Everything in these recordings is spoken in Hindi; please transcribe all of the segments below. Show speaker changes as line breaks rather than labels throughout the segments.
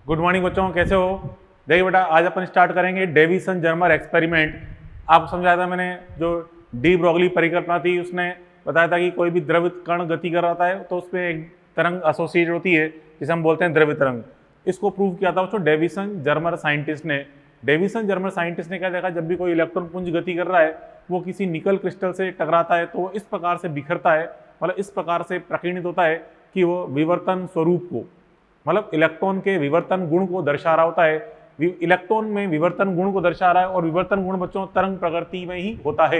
गुड मॉर्निंग बच्चों, कैसे हो? देखिए बेटा, आज अपन स्टार्ट करेंगे डेविसन जर्मर एक्सपेरिमेंट। आपको समझाया था मैंने, जो डी ब्रोगली परिकल्पना थी उसने बताया था कि कोई भी द्रवित कण गति कर रहा है तो उसमें एक तरंग एसोसिएट होती है जिसे हम बोलते हैं द्रव्य तरंग। इसको प्रूव किया था बच्चों डेविसन जर्मर साइंटिस्ट ने। डेविसन जर्मर साइंटिस्ट ने क्या देखा, जब भी कोई इलेक्ट्रॉन पुंज गति कर रहा है वो किसी निकल क्रिस्टल से टकराता है तो वो इस प्रकार से बिखरता है, मतलब इस प्रकार से प्रकीर्णित होता है कि वो विवर्तन स्वरूप को, मतलब इलेक्ट्रॉन के विवर्तन गुण को दर्शा रहा होता है। इलेक्ट्रॉन में विवर्तन गुण को दर्शा रहा है और विवर्तन गुण बच्चों तरंग प्रकृति में ही होता है।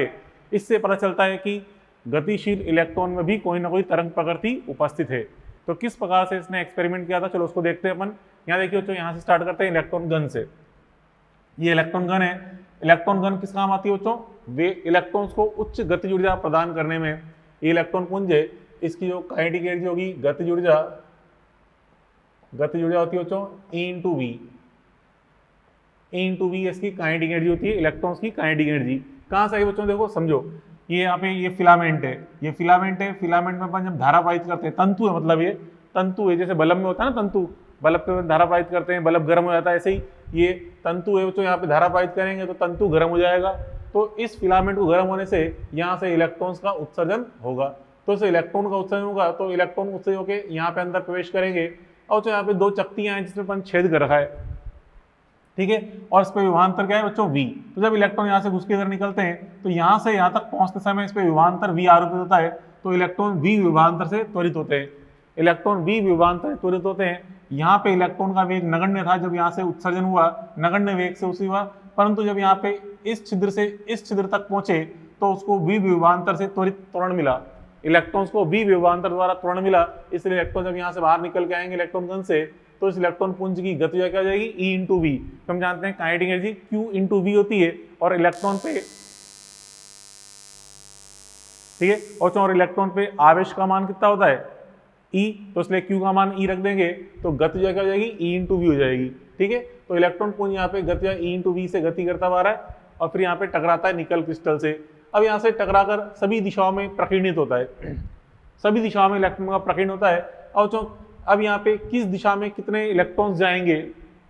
इससे पता चलता है कि गतिशील इलेक्ट्रॉन में भी कोई ना कोई तरंग प्रकृति उपस्थित है। तो किस प्रकार से इसने एक्सपेरिमेंट किया था, चलो उसको देखते हैं अपन। यहाँ देखिए बच्चों, यहाँ से स्टार्ट करते हैं इलेक्ट्रॉन गन से। ये इलेक्ट्रॉन गन है। इलेक्ट्रॉन गन किस काम आती है बच्चों? वे इलेक्ट्रॉन्स को उच्च गतिज ऊर्जा प्रदान करने में। ये इलेक्ट्रॉन पुंज है, इसकी जो काइनेटिक एनर्जी होगी, गतिज ऊर्जा होती है बच्चों E इंटू वी। इसकी काइनेटिक एनर्जी होती है, इलेक्ट्रॉन्स की काइनेटिक एनर्जी। कहाँ से आई बच्चों? देखो समझो, ये यहाँ पे ये फिलामेंट है, ये फिलामेंट है। फिलामेंट में अपन जब धारा पारित करते हैं, तंतु है, मतलब ये तंतु है, जैसे बल्ब में होता है ना तंतु, बल्ब पे धारा पारित करते हैं, बल्ब गर्म हो जाता है, ऐसे ही ये तंतु है बच्चों। यहाँ पे धारा पारित करेंगे तो तंतु गर्म हो जाएगा। तो इस फिलामेंट को गर्म होने से यहाँ से इलेक्ट्रॉन्स का उत्सर्जन होगा। तो इस इलेक्ट्रॉन का उत्सर्जन होगा तो इलेक्ट्रॉन उत्सर्जन होकर यहाँ पे अंदर प्रवेश करेंगे। और तो यहाँ पे दो चक्तियां हैं जिसमें अपन छेद कर रखा है, ठीक है। और इस पे विभवांतर क्या है बच्चों? V। तो जब इलेक्ट्रॉन यहाँ से घुस के इधर निकलते हैं तो यहाँ से यहाँ तक पहुंचते समय इस पे विभवांतर V आरोपित होता है, तो इलेक्ट्रॉन V विभवांतर से त्वरित होते हैं। इलेक्ट्रॉन V विभवांतर से त्वरित होते हैं। यहाँ पे इलेक्ट्रॉन का वेग नगण्य था, जब यहाँ से उत्सर्जन हुआ नगण्य वेग से उसी हुआ, परंतु जब यहाँ पे इस छिद्र से इस छिद्र तक पहुंचे तो उसको V विभवांतर से त्वरित त्वरण मिला। इलेक्ट्रॉन्स को V विभवांतर द्वारा त्वरण मिला, इसलिए इलेक्ट्रॉन जब यहाँ से बाहर निकल के आएंगे इलेक्ट्रॉन गन से तो इस इलेक्ट्रॉन पुंज की गति क्या हो जाएगी? E into V. हम जानते हैं kinetic energy Q into V होती है और इलेक्ट्रॉन पे, ठीक है, और इलेक्ट्रॉन पे आवेश का मान कितना होता है? E। तो इसलिए Q का मान E रख देंगे तो गति क्या हो जाएगी? E इंटू वी हो जाएगी, ठीक है। तो इलेक्ट्रॉन पुंज यहाँ पे गति E इंटू वी से गति करता हुआ रहा है और फिर यहाँ पे टकराता है निकल क्रिस्टल से। अब यहाँ से टकराकर सभी दिशाओं में प्रकीर्णित होता है, सभी दिशाओं में इलेक्ट्रॉन का प्रकीर्णन होता है। और अब यहाँ पे किस दिशा में कितने इलेक्ट्रॉन्स जाएंगे,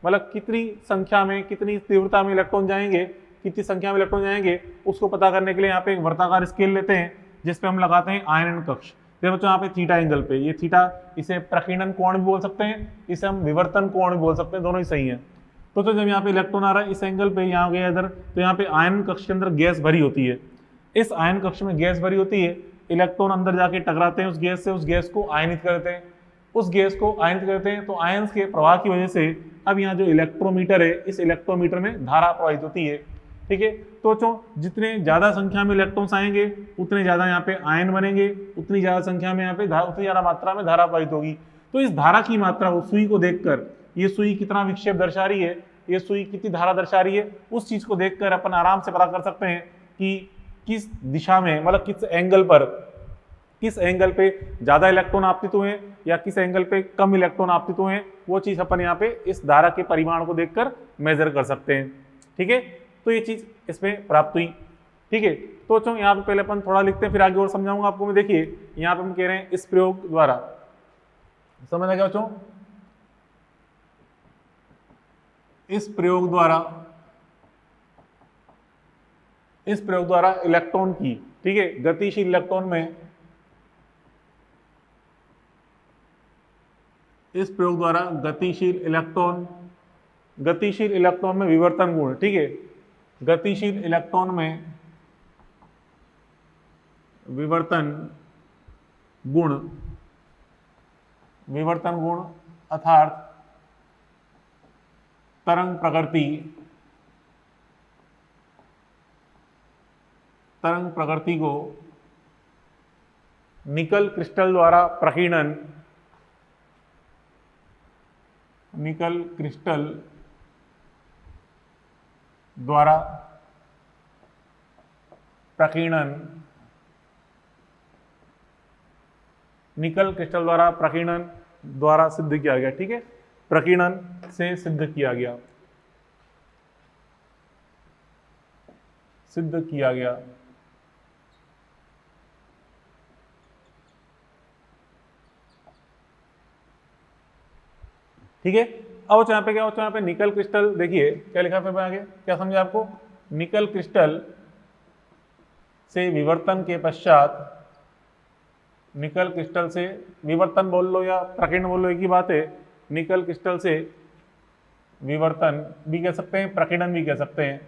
मतलब कितनी संख्या में, कितनी तीव्रता में इलेक्ट्रॉन जाएंगे, कितनी संख्या में इलेक्ट्रॉन जाएंगे, उसको पता करने के लिए यहाँ पे एक वर्ताकार स्केल लेते हैं जिसपे हम लगाते हैं आयनन कक्ष। देखो बच्चों यहाँ पे थीटा एंगल पे, ये थीटा, इसे प्रकीर्णन कोण भी बोल सकते हैं, इसे हम विवर्तन कोण भी बोल सकते हैं, दोनों ही सही है। तो जब यहाँ पे इलेक्ट्रॉन आ रहा है इस एंगल पे, यहाँ गया इधर, तो यहाँ पे आयनन कक्ष के अंदर गैस भरी होती है। इस आयन कक्ष में गैस भरी होती है, इलेक्ट्रॉन अंदर जाके टकराते हैं उस गैस से, उस गैस को आयनित करते हैं, उस गैस को आयनित करते हैं। तो आयंस के प्रवाह की वजह से अब यहाँ जो इलेक्ट्रोमीटर है, इस इलेक्ट्रोमीटर में धारा प्रवाहित होती है, ठीक है। तो जितने ज्यादा संख्या में इलेक्ट्रॉन्स आएंगे उतने ज्यादा यहाँ पे आयन बनेंगे, उतनी ज्यादा संख्या में यहाँ पे उतनी ज्यादा मात्रा में धारा प्रवाहित होगी। तो इस धारा की मात्रा को, सुई को देखकर, ये सुई कितना विक्षेप दर्शा रही है, ये सुई कितनी धारा दर्शा रही है, उस चीज को देखकर अपन आराम से पता कर सकते हैं कि किस दिशा में, मतलब किस एंगल पे ज्यादा इलेक्ट्रॉन आपतित हुए हैं या किस एंगल पे कम इलेक्ट्रॉन आपतित हुए हैं, वो चीज अपन यहाँ पे इस धारा के परिमाण को देखकर मेजर कर सकते हैं, ठीक है। तो ये चीज इसमें प्राप्त हुई, ठीक है। तो यहाँ पे पहले अपन थोड़ा लिखते हैं, फिर आगे और समझाऊंगा आपको मैं। देखिए यहाँ पे हम कह रहे हैं इस प्रयोग द्वारा, समझ आ गया बच्चों? इस प्रयोग द्वारा इलेक्ट्रॉन की, ठीक है, गतिशील इलेक्ट्रॉन में, इस प्रयोग द्वारा गतिशील इलेक्ट्रॉन में विवर्तन गुण, ठीक है, गतिशील इलेक्ट्रॉन में विवर्तन गुण अर्थात तरंग प्रकृति को निकल क्रिस्टल द्वारा प्रकीर्णन, निकल क्रिस्टल द्वारा प्रकीर्णन द्वारा सिद्ध किया गया, ठीक है, प्रकीर्णन से सिद्ध किया गया। ठीक है। अब यहाँ पे क्या होता है, यहाँ पे निकल क्रिस्टल, देखिए क्या लिखा है आगे, क्या समझे आपको, निकल क्रिस्टल से विवर्तन के पश्चात, निकल क्रिस्टल से विवर्तन बोल लो या प्रकीर्णन बोल लो, एक ही बात है। निकल क्रिस्टल से विवर्तन भी कह सकते हैं, प्रकीर्णन भी कह सकते हैं।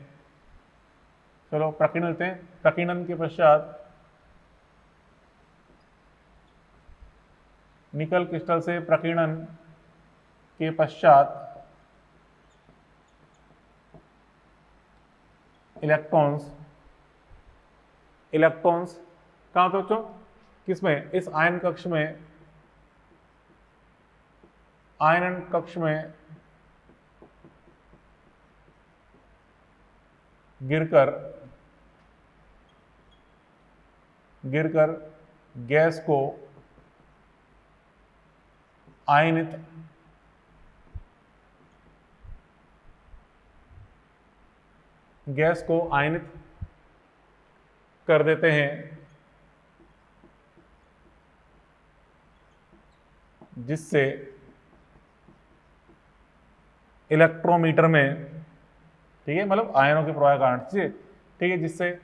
चलो प्रकीर्णन लेते हैं। प्रकीर्णन के पश्चात निकल क्रिस्टल से प्रकीर्णन के पश्चात इलेक्ट्रॉन्स कहाँ होते बच्चों, किसमें, इस आयन कक्ष में, आयन कक्ष में गिरकर गैस को आयनित कर देते हैं, जिससे इलेक्ट्रोमीटर में, ठीक है, मतलब आयनों के प्रवाह के कारण, ठीक है, जिससे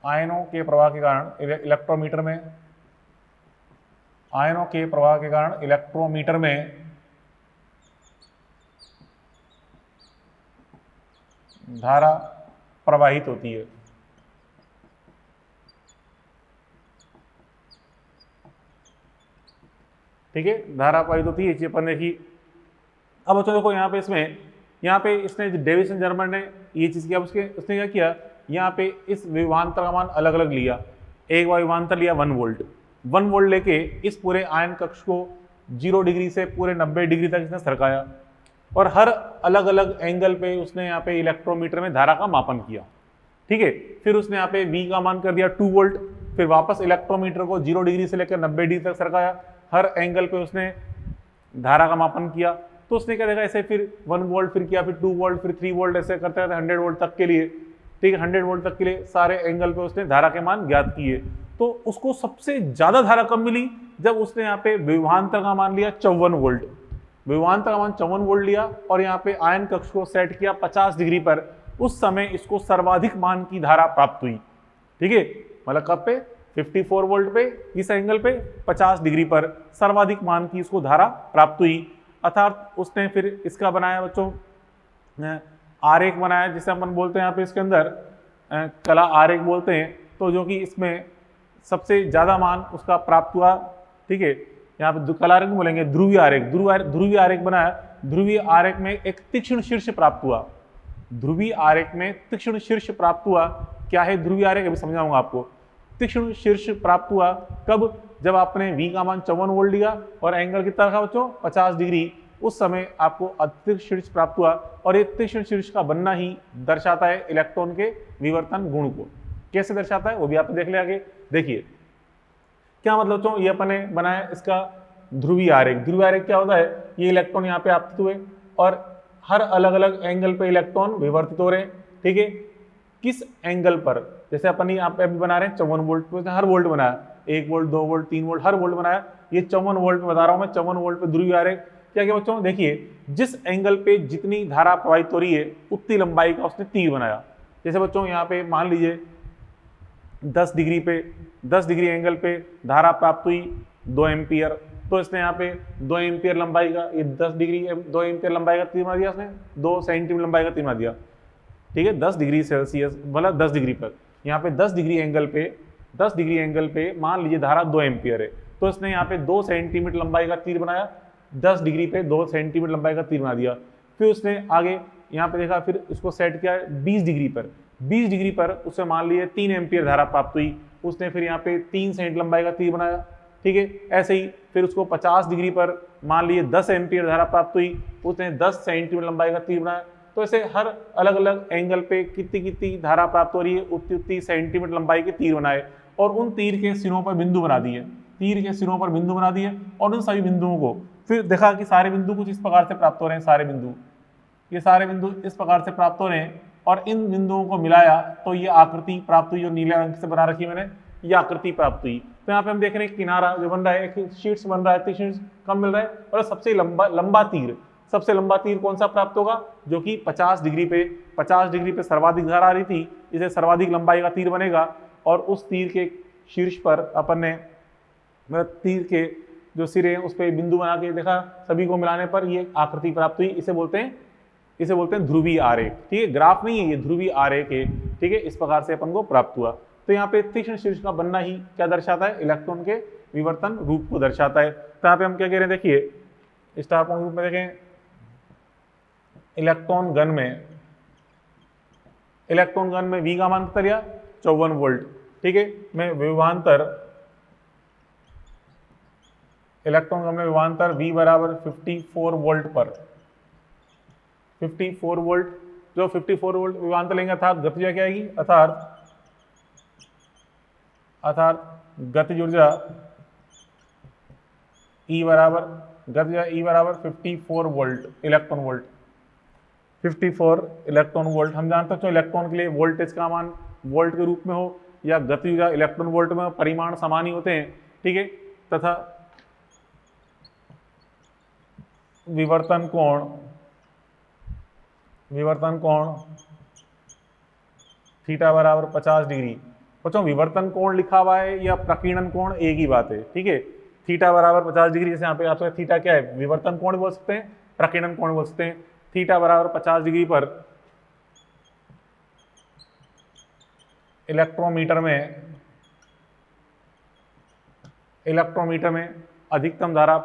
आयनों के प्रवाह के कारण इलेक्ट्रोमीटर में, आयनों के प्रवाह के कारण इलेक्ट्रोमीटर में धारा प्रवाहित होती है। ठीक है, धारा प्रवाहित होती है, ये अपन देखी। अब बच्चों देखो यहाँ पे यहाँ पे इसने डेविस एंड जर्मन ने ये चीज किया, उसने क्या किया, यहाँ पे इस विभवांतर का मान अलग अलग लिया। एक बार विभवांतर लिया 1 वोल्ट, 1 वोल्ट लेके इस पूरे आयन कक्ष को 0 डिग्री से पूरे 90 डिग्री तक इसने सरकाया, और हर अलग अलग एंगल पे उसने यहाँ पे इलेक्ट्रोमीटर में धारा का मापन किया। ठीक है, फिर उसने यहाँ पे V का मान कर दिया 2 वोल्ट, फिर वापस इलेक्ट्रोमीटर को 0 डिग्री से लेकर 90 डिग्री तक सरकाया, हर एंगल पे उसने धारा का मापन किया। तो उसने क्या देखा, ऐसे फिर 1 वोल्ट फिर किया, फिर 2 वोल्ट, फिर 3 वोल्ट, ऐसे करते रहते 100 वोल्ट तक के लिए। ठीक है, 100 वोल्ट तक के लिए सारे एंगल पे उसने धारा के मान ज्ञात किए। तो उसको सबसे ज्यादा धारा कब मिली, जब उसने यहाँ पे विभवांतर का मान लिया 54 वोल्ट, विभवांतर का मान 54 वोल्ट लिया और यहाँ पे आयन कक्ष को सेट किया 50 डिग्री पर। उस समय इसको सर्वाधिक मान की धारा प्राप्त हुई। ठीक है, मतलब कब पे, 54 वोल्ट पे, इस एंगल पे 50 डिग्री पर सर्वाधिक मान की इसको धारा प्राप्त हुई। अर्थात उसने फिर इसका बनाया बच्चों आरेख बनाया, जिसे अपन बोलते हैं यहाँ पे इसके अंदर कला आरेख बोलते हैं। तो जो कि इसमें सबसे ज्यादा मान उसका प्राप्त हुआ। ठीक है, यहाँ पे कला आरेख बोलेंगे, ध्रुवीय आरेख, ध्रुवीय आरेख बनाया। ध्रुवीय आरेख में एक तीक्ष्ण शीर्ष प्राप्त हुआ, ध्रुवीय आरेख में तीक्ष्ण शीर्ष प्राप्त हुआ। क्या है ध्रुवीय आरेख, अभी समझाऊंगा आपको। तीक्ष्ण शीर्ष प्राप्त हुआ कब, जब आपने V का मान 54 वोल्ट लिया और एंगल कितना रखा बच्चों, 50 डिग्री। उस समय आपको अतिरिक्त शीर्ष प्राप्त हुआ, और ये तीक्ष्ण शीर्ष का बनना ही दर्शाता है इलेक्ट्रॉन के विवर्तन गुण को। कैसे दर्शाता है वो भी आप देख ले आगे। देखिए क्या मतलब बच्चों, ये अपन ने बनाया इसका ध्रुवीय आरेख। ध्रुवीय आरेख क्या होता है, ये इलेक्ट्रॉन यहाँ पे आपतित हुए और हर अलग अलग एंगल पे इलेक्ट्रॉन विवर्तित हो रहे हैं। ठीक है, किस एंगल पर, जैसे अपन यहाँ पे अभी बना रहे हैं 54 वोल्ट पे, हर वोल्ट बनाया, 1 वोल्ट 2 वोल्ट 3 वोल्ट हर वोल्ट बनाया। ये 54 वोल्ट में बता रहा हूँ मैं, 54 वोल्ट पे ध्रुवीय आरेख। क्या क्या बच्चों, देखिए जिस एंगल पे जितनी धारा प्रवाहित हो रही है उतनी लंबाई का उसने तीर बनाया। जैसे बच्चों यहाँ पे मान लीजिए 10 डिग्री पे, 10 डिग्री एंगल पे धारा प्राप्त हुई 2 एम्पियर, तो इसने यहाँ पे 2 एम्पियर लंबाई का, ये 10 डिग्री 2 एम्पियर लंबाई का तीर बना दिया उसने, 2 सेंटीमीटर लंबाई का तीर बना दिया। ठीक है, 10 डिग्री सेल्सियस मतलब 10 डिग्री पर, यहाँ पे 10 डिग्री एंगल पे मान लीजिए धारा 2 एम्पियर है, तो इसने यहाँ पे 2 सेंटीमीटर लंबाई का तीर बनाया, 10 डिग्री पे 2 सेंटीमीटर लंबाई का तीर बना दिया। फिर उसने आगे यहाँ पे देखा, फिर इसको सेट किया 20 डिग्री पर, 20 डिग्री पर उसे मान लिए 3 एम्पियर धारा प्राप्त हुई, उसने फिर यहाँ पे 3 सेंटीमीटर लंबाई का तीर बनाया। ठीक है, ऐसे ही फिर उसको 50 डिग्री पर मान लिए 10 एम्पियर धारा प्राप्त हुई, उसने 10 सेंटीमीटर लंबाई का तीर बनाया। तो ऐसे हर अलग अलग एंगल पे कितनी कितनी धारा प्राप्त हो रही है उतनी उतनी सेंटीमीटर लंबाई के तीर बनाए, और उन तीर के सिरों पर बिंदु बना दिए, तीर के सिरों पर बिंदु बना दिए, और उन सभी बिंदुओं को फिर देखा कि सारे बिंदु कुछ इस प्रकार से प्राप्त हो रहे हैं, सारे बिंदु, ये सारे बिंदु इस प्रकार से प्राप्त हो रहे हैं, और इन बिंदुओं को मिलाया तो ये आकृति प्राप्त हुई, और नीले रंग से बना रखी मैंने, ये आकृति प्राप्त हुई। तो यहाँ पे हम देख रहे हैं किनारा जो बन रहा है, एक शीट्स बन रहा है, 3 शीट्स कम मिल रहा है, और सबसे लंबा तीर सबसे लंबा तीर कौन सा प्राप्त होगा, जो कि 50 डिग्री पे सर्वाधिक धारा आ रही थी, इसे सर्वाधिक लंबाई का तीर बनेगा। और उस तीर के शीर्ष पर अपन ने तीर के जो सिरे हैं उस पर बिंदु बना के देखा, सभी को मिलाने पर ये आकृति प्राप्त हुई। इसे बोलते हैं ध्रुवीय आरेख। ठीक है, ग्राफ नहीं है ये, ध्रुवीय आरेख है। ठीक है, इस प्रकार से अपन को प्राप्त हुआ। तो यहाँ पे तीक्ष्ण शीर्ष का बनना ही क्या दर्शाता है, इलेक्ट्रॉन के विवर्तन रूप को दर्शाता है। तो यहाँ पे हम क्या कह रहे हैं, देखिए स्टार पॉइंट रूप में देखें, इलेक्ट्रॉन गन में V का मान कितना लिया, 54 वोल्ट। ठीक है, मैं विभवांतर इलेक्ट्रॉन गन में विभवांतर V बराबर 54 वोल्ट पर 54 वोल्ट, जो 54 वोल्ट विभवांतर लेंगे अर्थात गतिज क्या आएगी, अर्थात गतिज ऊर्जा E बराबर 54 volt electron volt, 54 electron volt. हम जानते हैं इलेक्ट्रॉन के लिए वोल्टेज का मान वोल्ट के रूप में हो या गति ऊर्जा इलेक्ट्रॉन वोल्ट में, परिमाण समान ही होते हैं। ठीक है, तथा विवर्तन कोण थीटा बराबर 50 डिग्री। बच्चों विवर्तन कोण लिखा हुआ है या प्रकीर्णन कोण एक ही बात है। ठीक है, थीटा बराबर 50 डिग्री, जैसे यहाँ पे आपसे थीटा क्या है, विवर्तन कोण बोल सकते हैं, प्रकीर्णन कोण बोल सकते हैं। थीटा बराबर 50 डिग्री पर इलेक्ट्रोमीटर में अधिकतम धारा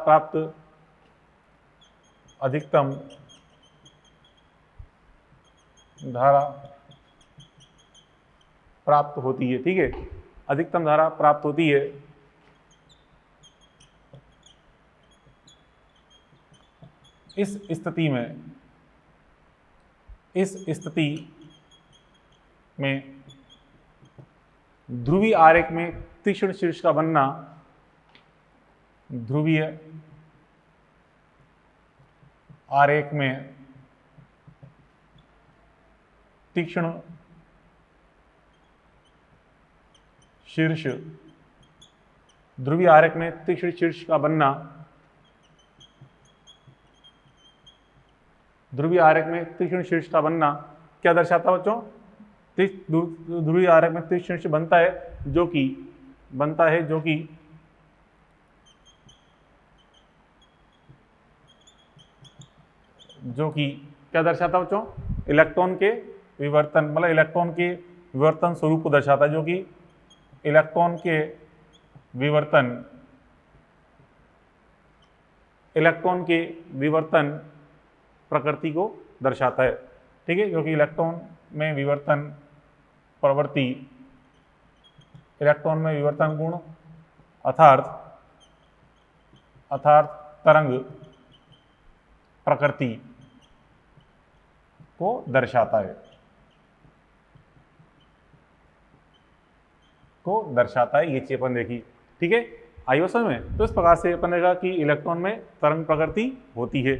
प्राप्त होती है। ठीक है, अधिकतम धारा प्राप्त होती है। इस स्थिति में ध्रुवीय आरेख में तीक्ष्ण शीर्ष का बनना, ध्रुवीय आरेख में तीक्ष्ण शीर्ष, ध्रुवीय आरेख में तीक्ष्ण शीर्ष का बनना, ध्रुवीय आरेख में तीक्ष्ण शीर्ष का बनना क्या दर्शाता है बच्चों, ध्रुवीय आरेख में तीक्ष्ण शीर्ष बनता है जो कि क्या दर्शाता है बच्चों, इलेक्ट्रॉन के विवर्तन, मतलब इलेक्ट्रॉन के विवर्तन स्वरूप को दर्शाता है, जो कि इलेक्ट्रॉन के विवर्तन प्रकृति को दर्शाता है। ठीक है, क्योंकि इलेक्ट्रॉन में विवर्तन प्रवृत्ति, इलेक्ट्रॉन में विवर्तन गुण अर्थात तरंग प्रकृति को दर्शाता है, ये चीज अपन देखी। ठीक है, आइए समझ में। तो इस प्रकार से अपन देखा कि इलेक्ट्रॉन में तरंग प्रकृति होती है।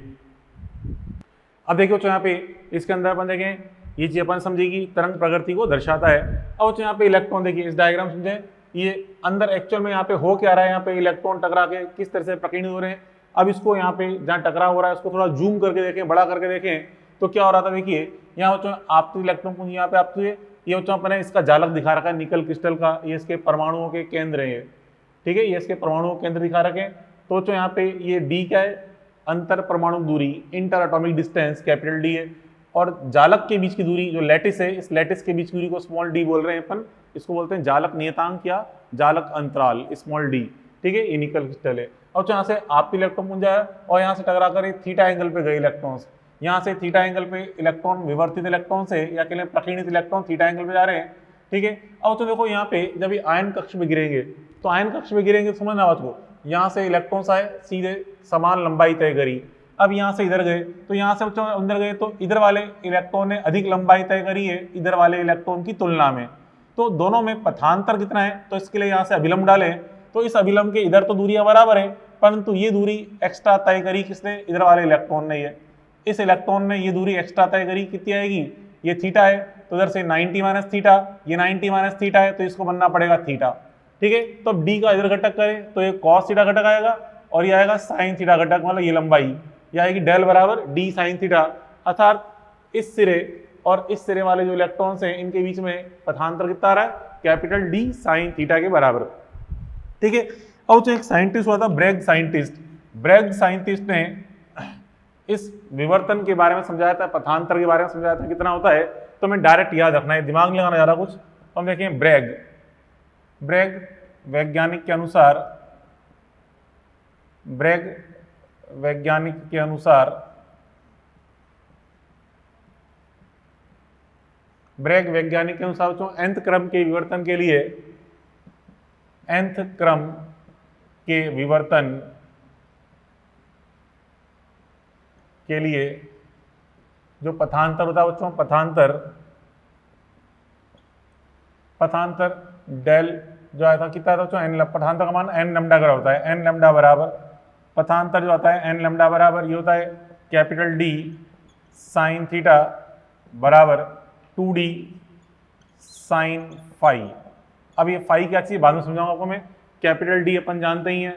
अब देखिए यहाँ पे इसके अंदर अपन देखें, ये चीज अपन समझेगी तरंग प्रकृति को दर्शाता है। अब यहाँ पे इलेक्ट्रॉन देखिए, इस डायग्राम समझें, ये अंदर एक्चुअल में यहाँ पे हो क्या रहा है, यहाँ पे इलेक्ट्रॉन टकरा के किस तरह से प्रकीर्णित हो रहे हैं। अब इसको यहाँ पे जहाँ टकराव हो रहा है उसको थोड़ा जूम करके देखें, बड़ा करके देखें, तो क्या हो रहा था। देखिए यहाँ बच्चों आप इलेक्ट्रॉन पुंज यहाँ पे आप ये बच्चों अपने इसका जालक दिखा रखा है निकल क्रिस्टल का, ये इसके परमाणुओं के केंद्र है। ठीक है, ये इसके परमाणुओं के केंद्र दिखा रखे हैं। तो बच्चों यहाँ पे ये डी क्या है, अंतर परमाणु दूरी, inter atomic distance capital D है। और जालक के बीच की दूरी जो लैटिस है, इस लैटिस के बीच की दूरी को स्मॉल डी बोल रहे हैं अपन, इसको बोलते हैं जालक नियतांक या जालक अंतराल, स्मॉल डी। ठीक है, ये निकल क्रिस्टल है। और यहाँ से आप इलेक्ट्रॉन पुंज आया और यहाँ से टकरा कर थीटा एंगल पे गए इलेक्ट्रॉन्स, यहाँ से थीटा एंगल पे इलेक्ट्रॉन विवर्तित इलेक्ट्रॉन से या के लिए प्रकीर्णित इलेक्ट्रॉन थीटा एंगल पे जा रहे हैं। ठीक है, अब तो देखो यहाँ पे जब ये आयन कक्ष में गिरेंगे, तो आयन कक्ष में गिरेंगे, समझना बात को, यहाँ से इलेक्ट्रॉन्स आए सीधे समान लंबाई तय करी। अब यहाँ से इधर गए, तो यहाँ से बच्चों अंदर गए तो इधर वाले इलेक्ट्रॉन ने अधिक लंबाई तय करी है इधर वाले इलेक्ट्रॉन की तुलना में। तो दोनों में पथांतर कितना है, तो इसके लिए यहाँ से अभिलंब डालें, तो इस अभिलंब के इधर तो दूरियां बराबर है, परंतु ये दूरी एक्स्ट्रा तय करी किसने, इधर वाले इलेक्ट्रॉन ने। ये इस इलेक्ट्रॉन ने ये दूरी एक्स्ट्रा तय करी, कितनी आएगी, ये थीटा है, तो इधर से 90 माइनस थीटा, ये 90 माइनस थीटा है, तो इसको बनना पड़ेगा थीटा। ठीक है, तो डी का इधर घटक करें तो ये कॉस थीटा घटक आएगा और ये आएगा साइन थीटा घटक, मतलब ये लंबाई। यह आएगी डेल बराबर डी साइन थीटा, अर्थात इस सिरे और इस सिरे वाले जो इलेक्ट्रॉन्स हैं इनके बीच में पथांतर कितना आ रहा है, कैपिटल डी साइन थीटा के बराबर। ठीक है, अब जो एक साइंटिस्ट हुआ था ब्रैग साइंटिस्ट ने इस विवर्तन के बारे में समझाया था, पथांतर के बारे में समझाया था कितना होता है, तो हमें डायरेक्ट याद रखना है, दिमाग लगाना जा रहा कुछ। तो हम देखें ब्रैग वैज्ञानिक के अनुसार बच्चों nth क्रम के विवर्तन के लिए जो पथांतर होता है बच्चों, पथांतर डेल जो आया था कितना था बच्चों, पथांतर का मान n लैम्डा का होता है, n लैम्डा बराबर पथांतर जो आता है n लैम्डा बराबर ये होता है कैपिटल डी साइन थीटा बराबर 2d साइन फाई। अब ये फाई क्या चीज बाद में समझाऊंगा आपको मैं। कैपिटल डी अपन जानते ही हैं,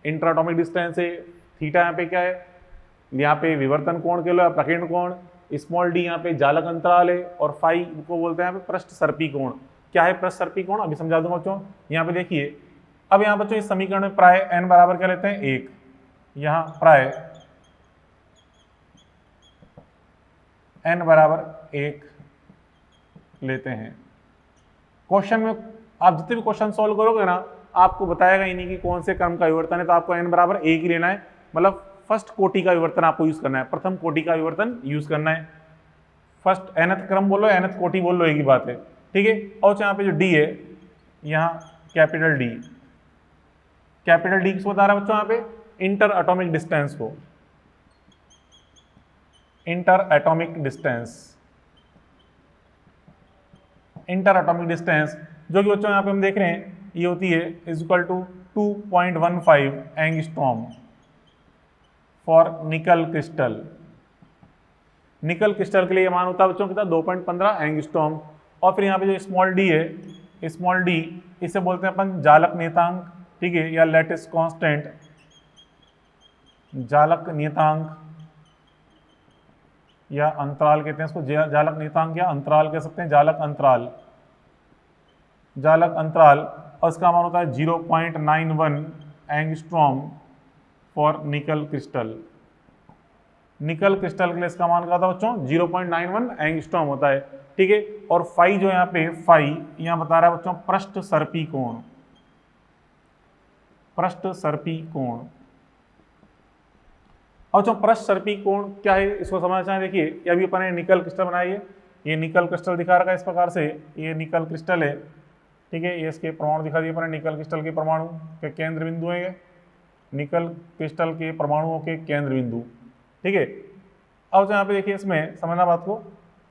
इंटर एटॉमिक डिस्टेंस है, थीटा यहाँ पे क्या है, यहाँ पे विवर्तन कोण के लिए प्रकीर्ण कोण, स्मॉल डी यहाँ पे जालक अंतराल है, और फाई को बोलते हैं यहाँ पे पृष्ठ सर्पी कोण। क्या है पृष्ठ सर्पी कोण, अभी समझा दूंगा बच्चों। यहाँ पे देखिए, अब यहाँ बच्चों इस समीकरण में प्राय n बराबर क्या लेते हैं 1, यहाँ प्राय n बराबर 1 लेते हैं। क्वेश्चन में आप जितने भी क्वेश्चन सॉल्व करोगे ना, आपको बताएगा ही नहीं कि कौन से क्रम का विवर्तन है, तो आपको n बराबर 1 ही लेना है, मतलब फर्स्ट कोटि का विवर्तन आपको यूज करना है, प्रथम कोटि का विवर्तन यूज करना है। फर्स्ट nth क्रम बोलो, nth कोटि बोल लो, एक ही बात है। ठीक है, और यहाँ पे जो d है, यहाँ कैपिटल डी किसको बता रहा है बच्चों, यहाँ पे इंटर एटॉमिक डिस्टेंस को, इंटर एटॉमिक डिस्टेंस जो कि बच्चों यहाँ पे हम देख रहे हैं ये होती है is equal to 2.15 angstrom for nickel crystal. Nickel crystal के लिए मान होता है बच्चों कितना 2.15 एंगस्ट्रॉम। और फिर यहाँ पे जो स्मॉल डी है, स्मॉल डी इसे बोलते हैं अपन जालक नियतांक, ठीक है, या लैटिस कांस्टेंट, जालक नियतांक या अंतराल कहते हैं इसको, जालक नियतांक या अंतराल कह सकते हैं, जालक अंतराल, और इसका मान होता है 0.91 angstrom for nickel crystal. Nickel crystal के लिए इसका मान क्या था बच्चों, 0.91 एंगस्ट्रॉम होता है। ठीक है, और फाई जो यहाँ पे फाई यहाँ बता रहा है बच्चों पृष्ठ सर्पी कोण, और जो पृष्ठ सर्पी कोण क्या है इसको समझना चाहें। देखिए, ये अभी अपन ने निकल क्रिस्टल बनाई है, ये निकल क्रिस्टल दिखा रखा है इस प्रकार से, ये निकल क्रिस्टल है। ठीक है, ये इसके परमाणु दिखा दिए अपन ने, निकल क्रिस्टल के परमाणु के केंद्र बिंदु है, निकल क्रिस्टल के परमाणुओं के केंद्र बिंदु। ठीक है, अब यहाँ पे देखिए इसमें समझना बात को,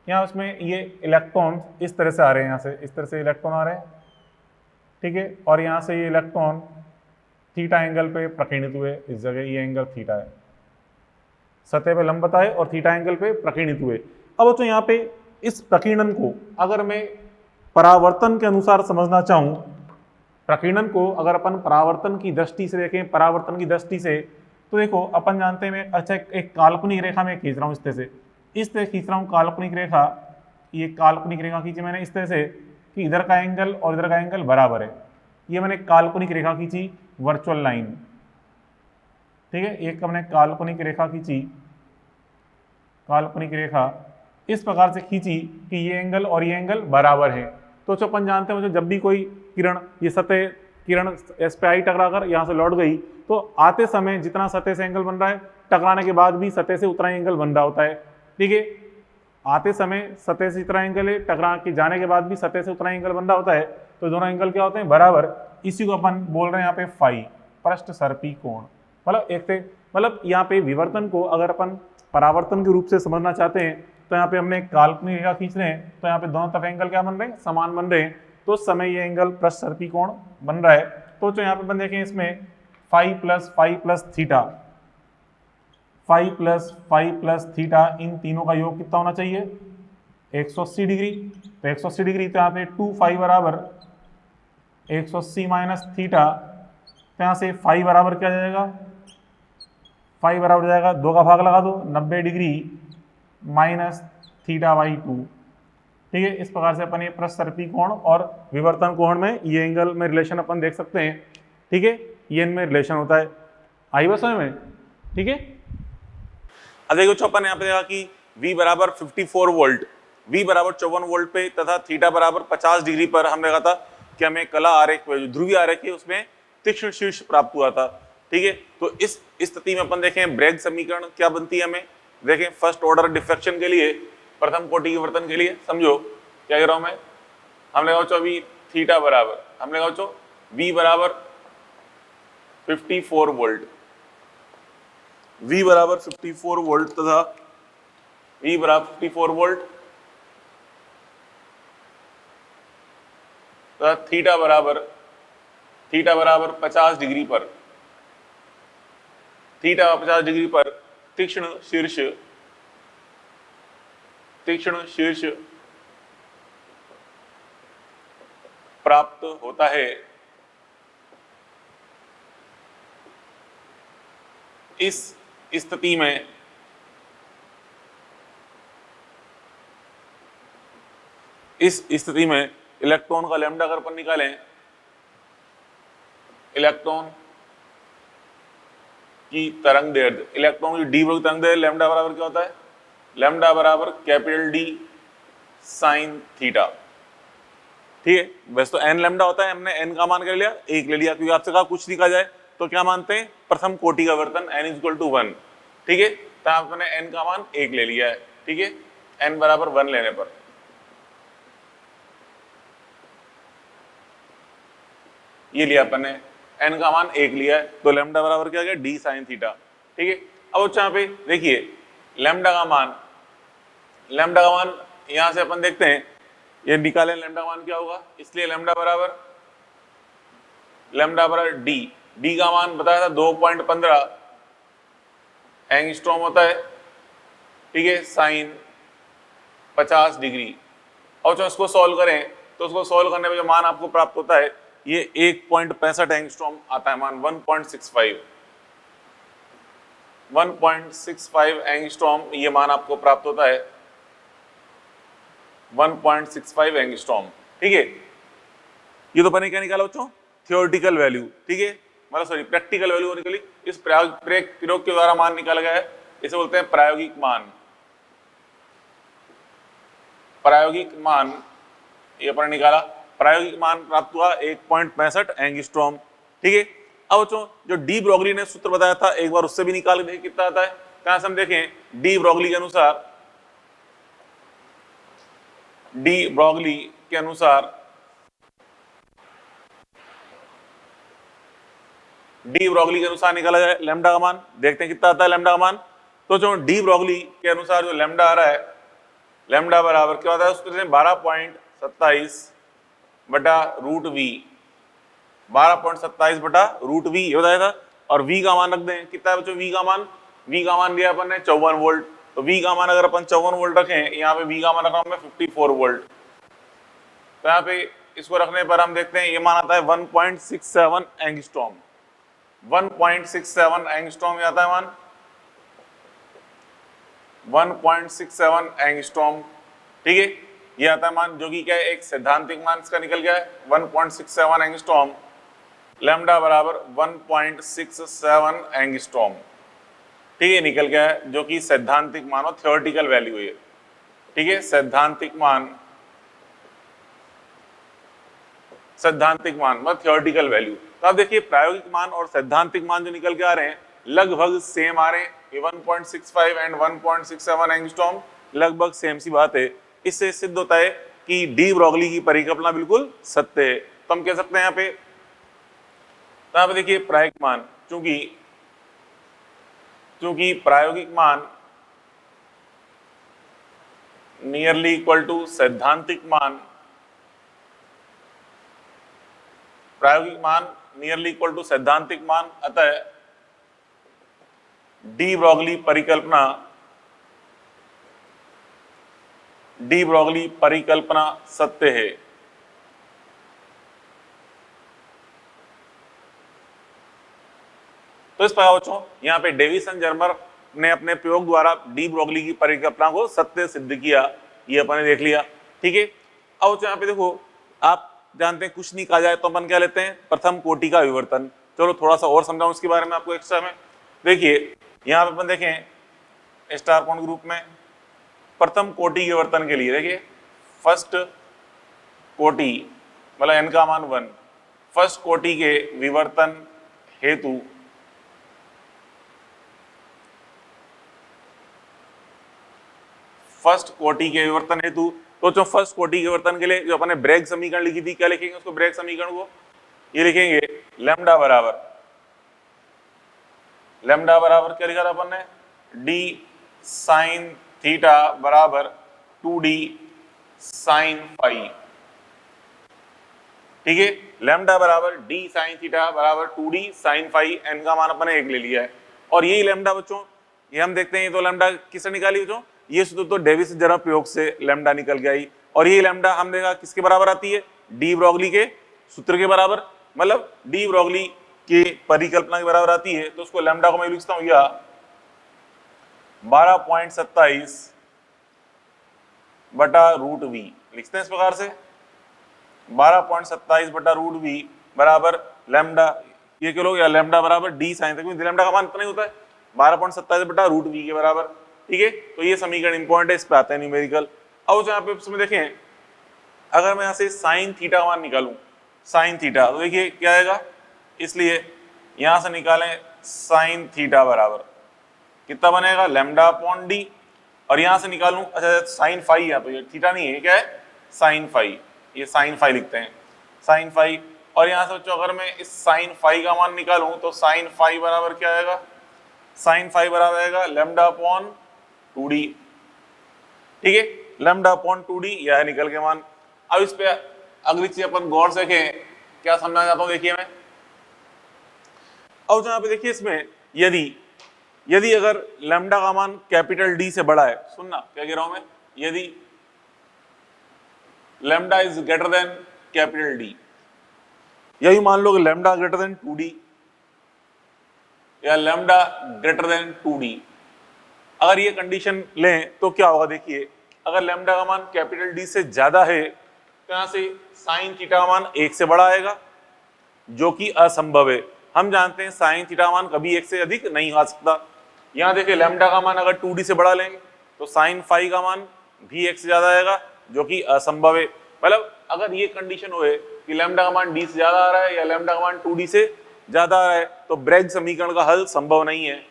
यहाँ उसमें ये इलेक्ट्रॉन इस तरह से आ रहे हैं, यहाँ से इस तरह से इलेक्ट्रॉन आ रहे हैं। ठीक है, और यहाँ से ये इलेक्ट्रॉन थीटा एंगल पे प्रकीर्णित हुए, इस जगह ये एंगल थीटा है, सतह पे लंबता है और थीटा एंगल पे प्रकीर्णित हुए। अब तो यहाँ पे इस प्रकीर्णन को अगर मैं परावर्तन के अनुसार समझना चाहूँ, प्रकीर्णन को अगर अपन परावर्तन की दृष्टि से देखें, परावर्तन की दृष्टि से, तो देखो अपन जानते हैं, मैं अच्छा एक काल्पनिक रेखा में खींच रहा हूँ, इस तरह खींच रहा हूँ काल्पनिक रेखा, ये काल्पनिक रेखा खींची मैंने इस तरह से कि इधर का एंगल और इधर का एंगल बराबर है। ये मैंने काल्पनिक रेखा खींची, वर्चुअल लाइन। ठीक है, एक हमने काल्पनिक रेखा खींची, काल्पनिक रेखा इस प्रकार से खींची कि ये एंगल और ये एंगल बराबर है। तो जो अपन जानते हैं, जब भी कोई किरण, ये सतह किरण एस पे आई टकराकर यहाँ से लौट गई, तो आते समय जितना सतह से एंगल बन रहा है, टकराने के बाद भी सतह से उतना एंगल बन रहा होता है। ठीक है, आते समय सतह से इतना एंगल है, टकरा के जाने के बाद भी सतह से उतना एंगल बन रहा होता है, तो दोनों एंगल क्या होते हैं, बराबर। इसी को अपन बोल रहे हैं यहाँ पे फाई, पृष्ठ सर्पी कोण। मतलब यहाँ पे विवर्तन को अगर अपन परावर्तन के रूप से समझना चाहते हैं, तो यहाँ पे हमने एक काल्पनिक रेखा खींच रहे हैं, तो यहाँ पे दोनों तरफ एंगल क्या बन रहे हैं, समान बन रहे हैं, तो उस समय ये एंगल पृष्ठ सर्पी कोण बन रहा है। तो जो यहाँ पे अपन देखें, इसमें फाई प्लस थीटा, इन तीनों का योग कितना होना चाहिए, 180 डिग्री। तो 180 डिग्री, तो यहाँ पे 2 फाई बराबर 180 माइनस थीटा, तो यहाँ से फाई बराबर क्या जाएगा, फाई बराबर हो जाएगा 2 का भाग लगा दो 90 डिग्री माइनस θ/2। ठीक है, इस प्रकार से अपन ये प्रस्तरपी कोण और विवर्तन कोण में ये एंगल में रिलेशन अपन देख सकते हैं। ठीक है, ये इनमें रिलेशन होता है। आई बस समझ में? ठीक है, अब देखो अपन यहाँ पे देखा कि V बराबर 54 वोल्ट, V बराबर 54 वोल्ट पे तथा थीटा बराबर 50 डिग्री पर हम देखा था कि हमें कला आरेख ध्रुवीय आरेख है उसमें तीक्ष्ण शीर्ष प्राप्त हुआ था। ठीक है, तो इस स्थिति में अपन देखें ब्रैग समीकरण क्या बनती है हमें देखें। फर्स्ट ऑर्डर डिफ्रैक्शन के लिए, प्रथम कोटि के वर्तन के लिए समझो क्या कह रहा हूं मैं। हम लगाओ अभी थीटा बराबर हम लगाओ V बराबर 54 वोल्ट, V बराबर 54 वोल्ट तथा V बराबर 54 वोल्ट तथा थीटा बराबर 50 डिग्री पर, थीटा 50 डिग्री पर तीक्ष्ण शीर्ष प्राप्त होता है। इस स्थिति में इलेक्ट्रॉन का लैम्डा अगर अपन निकालें, इलेक्ट्रॉन की तरंग दैर्ध्य, इलेक्ट्रॉन की डी ब्रॉग्ली तरंग दैर्ध्य लैम्डा बराबर क्या होता है? लैम्डा बराबर कैपिटल डी साइन थीटा। ठीक है, वैसे तो एन लैम्डा होता है, हमने एन का मान कर लिया, 1 ले लिया, क्योंकि आपसे कहा कुछ लिखा जाए तो क्या मानते हैं? प्रथम कोटि का वर्तन n इक्वल टू 1। ठीक है, तो आपने n का मान 1 ले लिया है। ठीक है, n बराबर 1 लेने पर ये लिया अपन ने, n का मान 1 लिया है, तो लैम्डा बराबर क्या आ गया? D sine theta. ठीक है, अब यहाँ पे देखिए लैम्डा का मान यहां से अपन देखते हैं, ये निकालें लैम्डा मान क्या होगा, इसलिए लैम्डा बराबर डी का मान बताया था 2.15 एंगस्ट्रॉम होता है। ठीक है, साइन 50 डिग्री। और जो इसको सॉल्व करें तो उसको सॉल्व करने में जो मान आपको प्राप्त होता है ये 1.65 एंगस्ट्रॉम आता है मान, 1.65 एंगस्ट्रॉम ये मान आपको प्राप्त होता है, 1.65 एंगस्ट्रॉम। ठीक है, ये तो बने क्या निकाला बच्चों? Theoretical value. ठीक है, मतलब सॉरी प्रैक्टिकल वैल्यू निकली, इस प्रयोग के द्वारा मान निकाला गया है, इसे बोलते हैं प्रायोगिक मान। प्रायोगिक मान ये अपन निकाला, प्रायोगिक मान प्राप्त हुआ 1.65 एंगस्ट्रॉम। ठीक है, अब बच्चों जो डी ब्रॉगली ने सूत्र बताया था एक बार उससे भी निकाल के कितना आता है। कहां से हम देखें, डी ब्रॉगली के अनुसार निकाला जाए लैम्डा का मान, देखते हैं कितना आता है लैम्डा का मान। तो जो डी ब्रॉगली के अनुसार जो लैम्डा आ रहा है, लैम्डा बराबर क्या होता है उसके 12.27 बटा रूट वी, 12.27 बटा रूट वी ये बताया था। और वी का मान रख दें, कितना है बच्चों वी का मान? वी का मान दिया अपन ने 54 वोल्ट, तो वी का मान अगर अपन 54 वोल्ट रखें, यहाँ पे वी का मान रखा हूं मैं 54 वोल्ट, तो यहाँ पे इसको रखने पर हम देखते हैं ये मान आता है 1.67 एंगस्ट्रॉम। 1.67 एंगस्ट्रॉम आता है मान, 1.67 एंगस्ट्रॉम। ठीक है, ये आता है मान, जो कि क्या है एक सैद्धांतिक मान इसका निकल गया है 1.67 एंगस्ट्रॉम। लैम्डा बराबर 1.67 एंगस्ट्रॉम। ठीक है, निकल गया है, जो कि सैद्धांतिक मान और थ्योरेटिकल वैल्यू है। ठीक है, सैद्धांतिक मान मतलब थ्योरेटिकल वैल्यू। तो आप देखिए प्रायोगिक मान और सैद्धांतिक मान जो निकल के आ रहे हैं लगभग सेम आ रहे हैं, 1.65 एंड 1.67 एंगस्ट्रॉम लगभग सेम सी बात है। इससे सिद्ध होता है कि डी ब्रॉगली की परिकल्पना बिल्कुल सत्य है। तो हम कह सकते हैं यहाँ पे, तो यहाँ पे देखिए प्रायोगिक मान, चूंकि प्रायोगिक मान नियरली इक्वल टू सैद्धांतिक मान, प्रायोगिक मान नियरली इक्वल टू सैद्धांतिक मान, अतः डी ब्रॉगली परिकल्पना सत्य है। तो इस प्रकार बच्चों यहाँ पे डेविसन जर्मर ने अपने प्रयोग द्वारा डी ब्रोगली की परिकल्पना को सत्य सिद्ध किया, ये अपन ने देख लिया। ठीक है, अब यहाँ पे देखो आप जानते हैं कुछ नहीं कहा जाए तो अपन क्या लेते हैं, प्रथम कोटि का विवर्तन। चलो थोड़ा सा और समझाऊं इसके बारे में आपको एक्स्ट्रा में। देखिए यहाँ पे अपन देखें स्टार पॉइंट ग्रुप में प्रथम कोटि के विवर्तन के लिए देखिए फर्स्ट कोटि मतलब n का मान 1, फर्स्ट कोटि के विवर्तन हेतु फर्स्ट कोटि के विवर्तन हेतु तो जो फर्स्ट कोटि के विवर्तन के लिए जो अपने ब्रैग समीकरण लिखी थी, क्या लिखेंगे उसको, ब्रैग समीकरण को ये लिखेंगे लैम्डा बराबर क्या लिखा था अपन ने, डी साइन थीटा बराबर 2d साइन फाई। ठीक है, लैम्डा बराबर डी साइन थीटा बराबर 2d साइन फाई, एन का मान अपन ने 1 ले लिया है। और यही लैम्डा बच्चों ये हम देखते हैं, तो लैम्डा किससे निकाली बच्चों, ये सूत्र तो डेविस जर्मर प्रयोग से लैम्डा निकल के आई। और ये लैम्डा हम देखा किसके बराबर आती है, डी ब्रोगली के सूत्र के बराबर, मतलब डी ब्रोगली की परिकल्पना के बराबर आती है। तो उसको लैम्डा को मैं लिखता हूं या 12.27 बटा रूट वी, लिखते हैं इस प्रकार से 12.27 बटा रूट वी बराबर लैम्डा, ये क्यों लोग, या लैम्डा बराबर डी साइन, तक लैम्डा का मान इतना ही होता है 12.27 बटा रूट वी के बराबर। ठीक है, तो ये समीकरण इंपॉर्टेंट है, इस पे आते हैं न्यूमेरिकल। अब यहाँ पे उसमें देखें अगर मैं यहाँ से साइन थीटा का मान निकालूं, साइन थीटा, तो देखिए क्या आएगा, इसलिए यहां से निकालें साइन थीटा बराबर कितना बनेगा, लैम्डा अपॉन डी, और यहां से निकालूं अच्छा साइन फाई, यहाँ पे थीटा नहीं है, क्या है साइन फाई, ये साइन फाई लिखते हैं साइन फाई। और यहां से बच्चों अगर मैं इस साइन फाई का मान निकालूं तो साइन फाई बराबर क्या आएगा, साइन फाई बराबर आएगा लैम्डा अपॉन 2d। ठीक है, लैम्डा अपॉन 2d यह है निकल के मान। अब इस पे अगली चीज अपन गौर से देखें, क्या समझना चाहता हूं देखिए मैं। अब जहां पे देखिए इसमें यदि अगर लैम्डा का मान कैपिटल डी से बड़ा है, सुनना क्या कह रहा हूं मैं, यदि lambda is greater than capital D, यही मान लो कि लैम्डा ग्रेटर देन 2d या लैम्डा ग्रेटर देन 2d, अगर ये कंडीशन लें तो क्या होगा, देखिए अगर लैम्डा का मान कैपिटल डी से ज्यादा है तो यहां से साइन थीटा का मान 1 से बड़ा आएगा, जो कि असंभव है। हम जानते हैं साइन थीटा मान कभी 1 से अधिक नहीं आ सकता। यहां देखिए लैम्डा का मान अगर 2d से बड़ा लेंगे तो साइन फाई का मान भी 1 से ज्यादा आएगा, जो कि असंभव है। मतलब अगर ये कंडीशन हो कि लैम्डा का मान d से ज्यादा आ रहा है या लैम्डा का मान 2d से ज्यादा आ रहा है तो ब्रैग समीकरण का हल संभव नहीं है।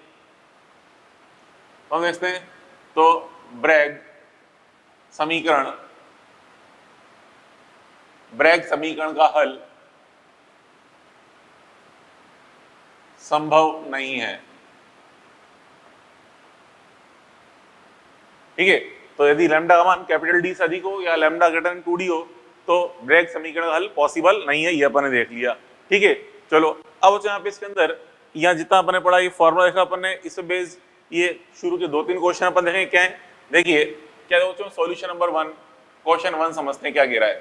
हम देखते हैं तो ब्रैग समीकरण का हल संभव नहीं है। ठीक है, तो यदि लैम्डा का मान कैपिटल डी से अधिक हो या लैम्डा ग्रेटर देन 2d हो तो ब्रैग समीकरण का हल पॉसिबल नहीं है, ये अपन ने देख लिया। ठीक है, चलो अब यहाँ पे इसके अंदर यहाँ जितना अपन ने पढ़ा ये फॉर्मूला देखा अपन ने, इस बेस ये शुरू के 2-3 क्वेश्चन अपन देखेंगे क्या है। देखिए क्या बच्चों सॉल्यूशन नंबर 1, क्वेश्चन 1 समझते हैं क्या कह रहा है।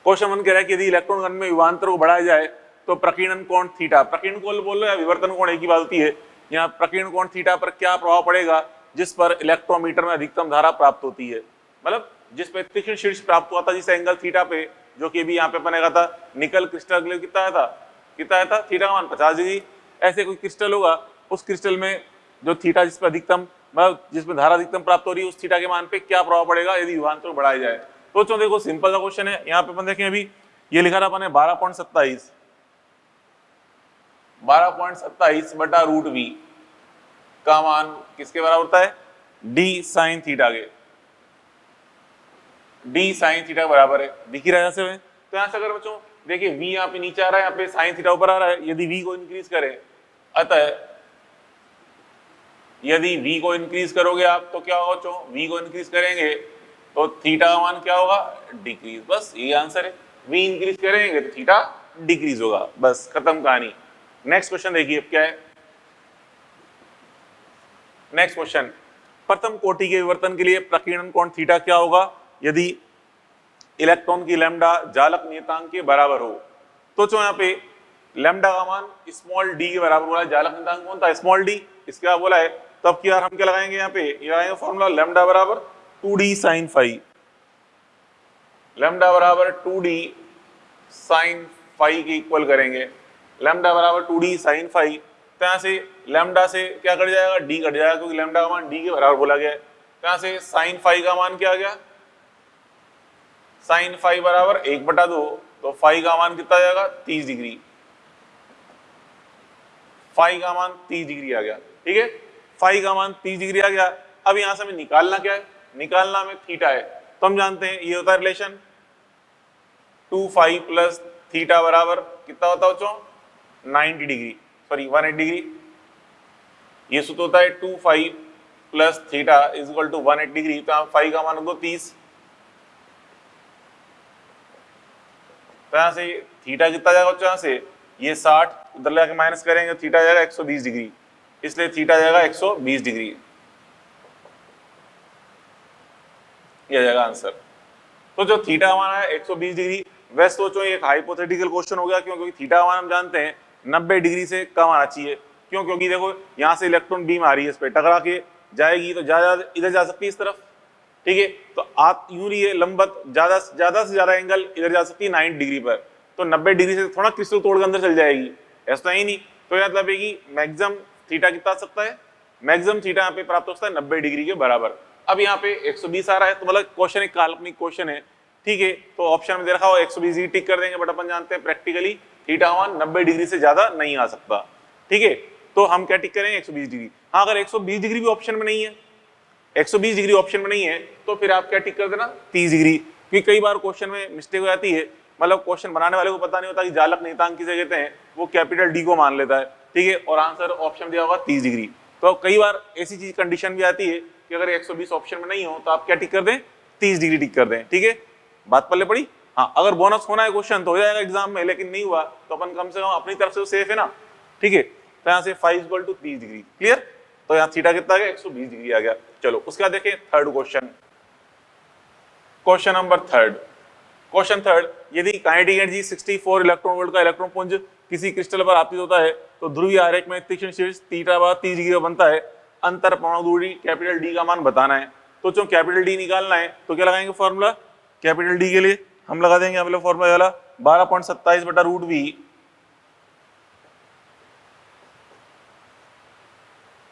क्वेश्चन 1 कह रहा है कि यदि इलेक्ट्रॉन गन में विभवांतर को बढ़ाया जाए तो प्रकीर्णन कोण थीटा, प्रकीर्णन कोण बोल रहे हैं या विवर्तन कोण एक ही बात होती है, यहाँ प्रकीर्णन कोण थीटा पर क्या प्रभाव पड़ेगा जिस पर इलेक्ट्रोमीटर में अधिकतम धारा प्राप्त होती है, मतलब जिस पे तीक्ष्ण शीर्ष प्राप्त हुआ था जिस एंगल थीटा पे, जो कि भी यहाँ पे बनेगा था निकल क्रिस्टल के लिए कितना आया था थीटा का मान 50 डिग्री। ऐसे कोई क्रिस्टल होगा उस क्रिस्टल में जो थीटा जिस पे अधिकतम मतलब जिसमें धारा अधिकतम प्राप्त हो रही है उस थीटा के मान पे क्या प्रभाव पड़ेगा यदि विभवांतर को बढ़ाया जाए। तो चलो देखो सिंपल सा क्वेश्चन है, यहाँ पे अपन देखें अभी ये लिखा था अपन ने 12.27 बटा रूट वी का मान किसके बराबर होता है, डी साइन थीटा के, डी साइन थीटा बराबर है, दिख ही रहा है से में। तो यहाँ से अगर बच्चों देखिए v यहाँ पे नीचे आ रहा है, यहाँ पे साइन थीटा ऊपर आ रहा है, यदि v को इंक्रीज करें, अतः यदि v को इंक्रीज करोगे आप तो क्या होगा बच्चों, v को इंक्रीज करेंगे तो थीटा का मान क्या होगा, डिक्रीज, बस ये आंसर है। v इंक्रीज करेंगे तो थीटा डिक्रीज होगा, बस खत्म कहानी। नेक्स्ट क्वेश्चन देखिए क्या है। नेक्स्ट क्वेश्चन, प्रथम कोटि के विवर्तन के लिए प्रकीर्णन कोण थीटा क्या होगा यदि इलेक्ट्रॉन की लैम्डा जालक नियतांक के बराबर हो। तो जो यहाँ पे लैम्डा का मान स्मॉल डी के बराबर बोला है। जालक नियतांक कौन था? Small D. इसके बाद बोला है तब कि यार हम क्या लगाएंगे यहाँ पे, ये लगाएंगे फॉर्मूला लैम्डा बराबर 2d साइन फाई। लैम्डा बराबर 2d साइन फाई के इक्वल करेंगे। लैम्डा बराबर 2d साइन फाई, तो यहाँ से लैम्डा से क्या कट जाएगा? डी कट जाएगा, क्योंकि लैम्डा का मान डी के बराबर बोला गया है। तो यहाँ से साइन फाई का मान क्या आ गया? साइन फाई बराबर 1/2, तो फाई का मान कितना आ जाएगा? 30 डिग्री। फाई का मान 30 डिग्री आ गया, ठीक है। फाई का मान 30 डिग्री आ गया। अब यहां से हमें निकालना क्या है? निकालना हमें थीटा है। तो हम जानते हैं ये होता है रिलेशन 2 फाई प्लस थीटा बराबर कितना होता है बच्चों? 90 डिग्री, सॉरी 180 डिग्री। ये सूत्र होता है 2 phi plus theta is equal to 180 degree. तो यहाँ फाई का मान होगा 30। तो यहाँ से थीटा कितना जाएगा बच्चों? यहाँ से ये 60 उधर लेके माइनस करेंगे, थीटा जाएगा 120 डिग्री, इसलिए थीटा जाएगा 120 डिग्री। यह जाएगा आंसर। तो जो थीटा हमारा है 120 डिग्री, वैसे सोचो ये एक हाइपोथेटिकल क्वेश्चन हो गया। क्यों? क्योंकि थीटा हमारा हम जानते हैं 90 डिग्री से कम आना चाहिए। क्यों? क्योंकि देखो यहाँ से इलेक्ट्रॉन बीम आ रही है, इस पे टकरा के जाएगी तो ज्यादा इधर जा सकती है इस तरफ, ठीक है। तो आप यूं लिए लंबवत ज्यादा से ज्यादा एंगल इधर जा सकती है 90 डिग्री पर, तो 90 डिग्री से थोड़ा क्रिस्टल तोड़ के अंदर चल जाएगी, ऐसा ही नहीं। तो यह मतलब है कि मैक्सिमम थीटा कितना आ सकता है? मैक्सिमम थीटा यहाँ पे प्राप्त हो सकता है 90 डिग्री के बराबर। अब यहाँ पे 120 आ रहा है, तो मतलब क्वेश्चन एक काल्पनिक क्वेश्चन है, ठीक है। तो ऑप्शन में दे रखा हो 120 डिग्री टिक कर देंगे, बट अपन जानते हैं प्रैक्टिकली थीटा मान 90 डिग्री से ज्यादा नहीं आ सकता, ठीक है। तो हम क्या टिक करेंगे? 120 डिग्री। हाँ, अगर 120 डिग्री भी ऑप्शन में नहीं है, 120 डिग्री ऑप्शन में नहीं है, तो फिर आप क्या टिक कर देना? 30 डिग्री। क्योंकि कई बार क्वेश्चन में मिस्टेक हो जाती है, मतलब क्वेश्चन बनाने वाले को पता नहीं होता कि जालक नियतांक किसे कहते हैं, वो कैपिटल डी को मान लेता है, ठीक है, और आंसर ऑप्शन दिया होगा 30 डिग्री। तो कई बार ऐसी चीज कंडीशन भी आती है कि अगर 120 ऑप्शन में नहीं हो तो आप क्या टिक कर दें? 30 डिग्री टिक कर दें, ठीक है। बात पल्ले पड़ी? हाँ, अगर बोनस होना है क्वेश्चन तो हो जाएगा एग्जाम में, लेकिन नहीं हुआ तो अपन कम से कम अपनी तरफ से सेफ है ना, ठीक है। तो यहाँ से 5 = 30 डिग्री, क्लियर। तो यहाँ थीटा कितना आ गया? 120 डिग्री आ गया। चलो उसके बाद देखें third question, question number third. Question third, यदि काइनेटिक एनर्जी 64 इलेक्ट्रॉन वोल्ट का इलेक्ट्रॉन पुंज किसी क्रिस्टल पर आपतित होता है तो ध्रुवीय आरेख में तीक्ष्ण शीर्ष थीटा बराबर 30 डिग्री बनता है। अंतर परमाणु दूरी कैपिटल डी का मान बताना है। तो जो कैपिटल डी निकालना है तो क्या लगाएंगे फॉर्मूला? कैपिटल डी के लिए हम लगा देंगे मतलब फॉर्मूला वाला 12.27/√v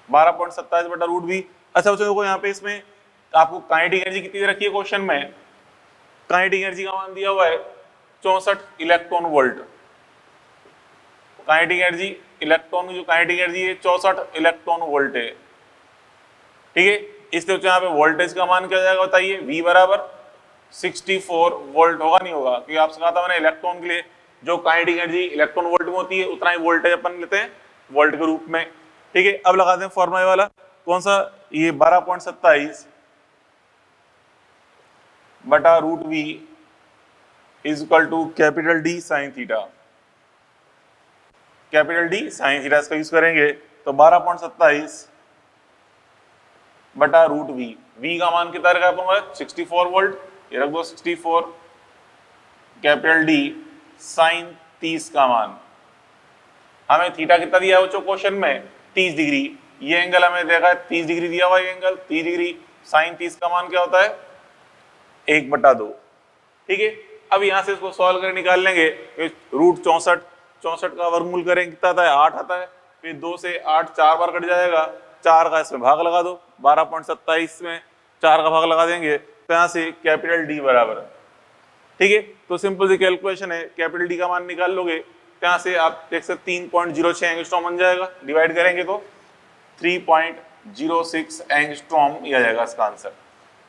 12.27/√v। अच्छा बच्चों देखो यहाँ पे इसमें आपको काइनेटिक एनर्जी कितनी दे रखी है क्वेश्चन में? काइनेटिक एनर्जी का मान दिया हुआ है 64 electron volt. Kinetic energy electron जो काइनेटिक एनर्जी है 64 इलेक्ट्रॉन वोल्ट है, ठीक है। इसलिए यहाँ पे वोल्टेज का मान क्या हो जाएगा बताइए? V बराबर 64 वोल्ट होगा, नहीं होगा? क्योंकि आपसे कहा था मैंने इलेक्ट्रॉन के लिए जो काइनेटिक एनर्जी इलेक्ट्रॉन वोल्ट में होती है उतना ही वोल्टेज अपन लेते हैं वोल्ट के रूप में, ठीक है। अब लगा दें फॉर्मूला वाला कौन सा? ये 12.27/√v is equal to capital D sine theta. Capital D sine theta इसका यूज करेंगे तो 12.27/√v। v का मान कितना रहेगा? 64 वोल्ट, ये रख दो 64, कैपिटल डी साइन 30 का मान। हमें थीटा कितना दिया है बच्चों क्वेश्चन में? 30 डिग्री। ये एंगल हमें देखा है 30 डिग्री दिया हुआ है, एंगल 30 डिग्री। साइन 30 का मान क्या होता है? 1/2, ठीक है। अब यहां से इसको सॉल्व कर निकाल लेंगे। √64 का वर्गमूल करेंगे कितना आता है? 8 आता है। फिर 2 से 8 4 बार कट जाएगा, 4 का इसमें भाग लगा दो, 12.27 में 4 का भाग लगा देंगे तो यहाँ से कैपिटल डी बराबर, ठीक है। तो सिंपल सी कैलकुलेशन है, कैपिटल डी का मान निकाल लोगे तो यहाँ से आप देख सकते 3.06 एंगस्ट्रॉम बन जाएगा। डिवाइड करेंगे तो 3.06 एंगस्ट्रॉम यह आ जाएगा इसका आंसर,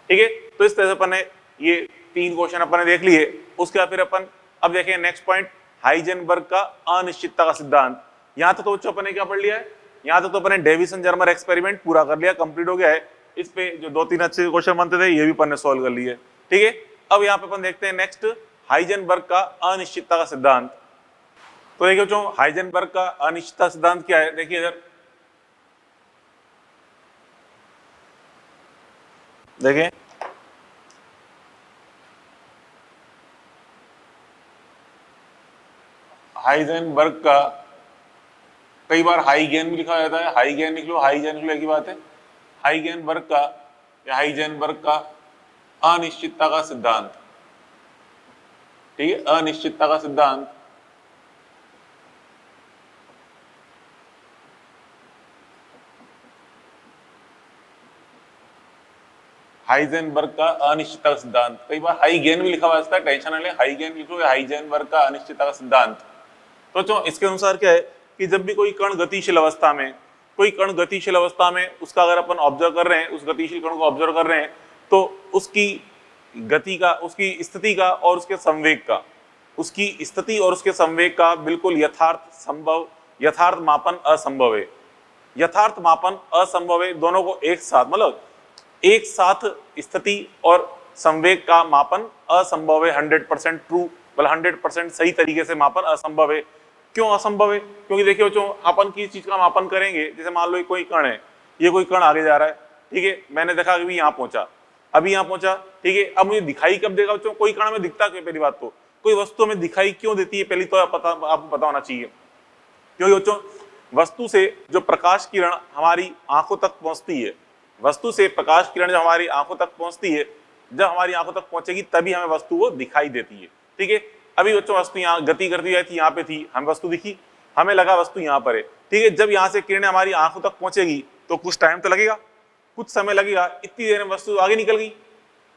ठीक है। तो इस तरह से अपन ने ये 3 क्वेश्चन अपन ने देख लिए। उसके बाद फिर अपन अब देखें नेक्स्ट पॉइंट, हाइजेनबर्ग का अनिश्चितता का सिद्धांत। यहाँ तो बच्चों अपन ने क्या पढ़ लिया है? यहाँ तो अपन ने डेविसन जर्मर एक्सपेरिमेंट पूरा कर लिया, कंप्लीट हो गया है। इस पे जो 2-3 अच्छे क्वेश्चन बनते थे ये भी अपन ने सॉल्व कर लिए, ठीक है। अब यहाँ पे अपन देखते हैं नेक्स्ट हाइजेनबर्ग का अनिश्चितता का सिद्धांत। तो देखिए बच्चों हाइजेनबर्ग का अनिश्चितता सिद्धांत क्या है? देखिए इधर देखें, हाइजेनबर्ग का कई बार हाई गेन भी लिखा जाता है, हाई गेन लिख लो, हाई जेन लिख लो, एक ही बात है। हाइजेनबर्ग का या हाइजेनबर्ग का अनिश्चितता का सिद्धांत, ठीक है, अनिश्चितता का सिद्धांत हाइजेनबर्ग का अनिश्चितता का सिद्धांत। कई बार हाई गेन भी लिखा हुआ है, टेंशन ना ले, हाई गेन लिखो या हाइजेनबर्ग का अनिश्चितता का सिद्धांत। तो इसके अनुसार क्या है कि जब भी कोई कण गतिशील अवस्था में, कोई कण गतिशील अवस्था में, उसका अगर अपन ऑब्जर्व कर रहे हैं, उस गतिशील कण को ऑब्जर्व कर रहे हैं, तो उसकी गति का, उसकी स्थिति का और उसके संवेग का, उसकी स्थिति और उसके संवेग का बिल्कुल यथार्थ मापन असंभव है। यथार्थ मापन असंभव है, दोनों को एक साथ, मतलब एक साथ स्थिति और संवेग का मापन असंभव है। 100% ट्रू, मतलब 100% सही तरीके से मापन असंभव है। क्यों असंभव है? क्योंकि देखिए बच्चों, अपन किस चीज का मापन करेंगे, जैसे मान लो कोई कण है, ये कोई कण आगे जा रहा है, ठीक है, मैंने देखा कि यहाँ पहुंचा, अभी यहाँ पहुंचा, ठीक है, अब मुझे दिखाई कब देगा बच्चों? कोई कण में दिखता क्यों? पहली बात तो कोई वस्तु में दिखाई क्यों देती है, पहली तो आपको पता होना चाहिए। क्योंकि बच्चों वस्तु से जो प्रकाश किरण हमारी आंखों तक पहुंचती है, वस्तु से प्रकाश किरण जब हमारी आंखों तक पहुंचती है, जब हमारी आंखों तक पहुंचेगी तभी हमें वस्तु वो दिखाई देती है, ठीक है। अभी बच्चों वस्तु यहाँ गति करती हुई थी, यहाँ पे थी, हमें वस्तु दिखी, हमें लगा वस्तु यहाँ पर है, ठीक है। जब यहाँ से किरणें हमारी आंखों तक पहुंचेगी तो कुछ टाइम तो लगेगा, कुछ समय लगेगा, इतनी देर में वस्तु आगे निकल गई।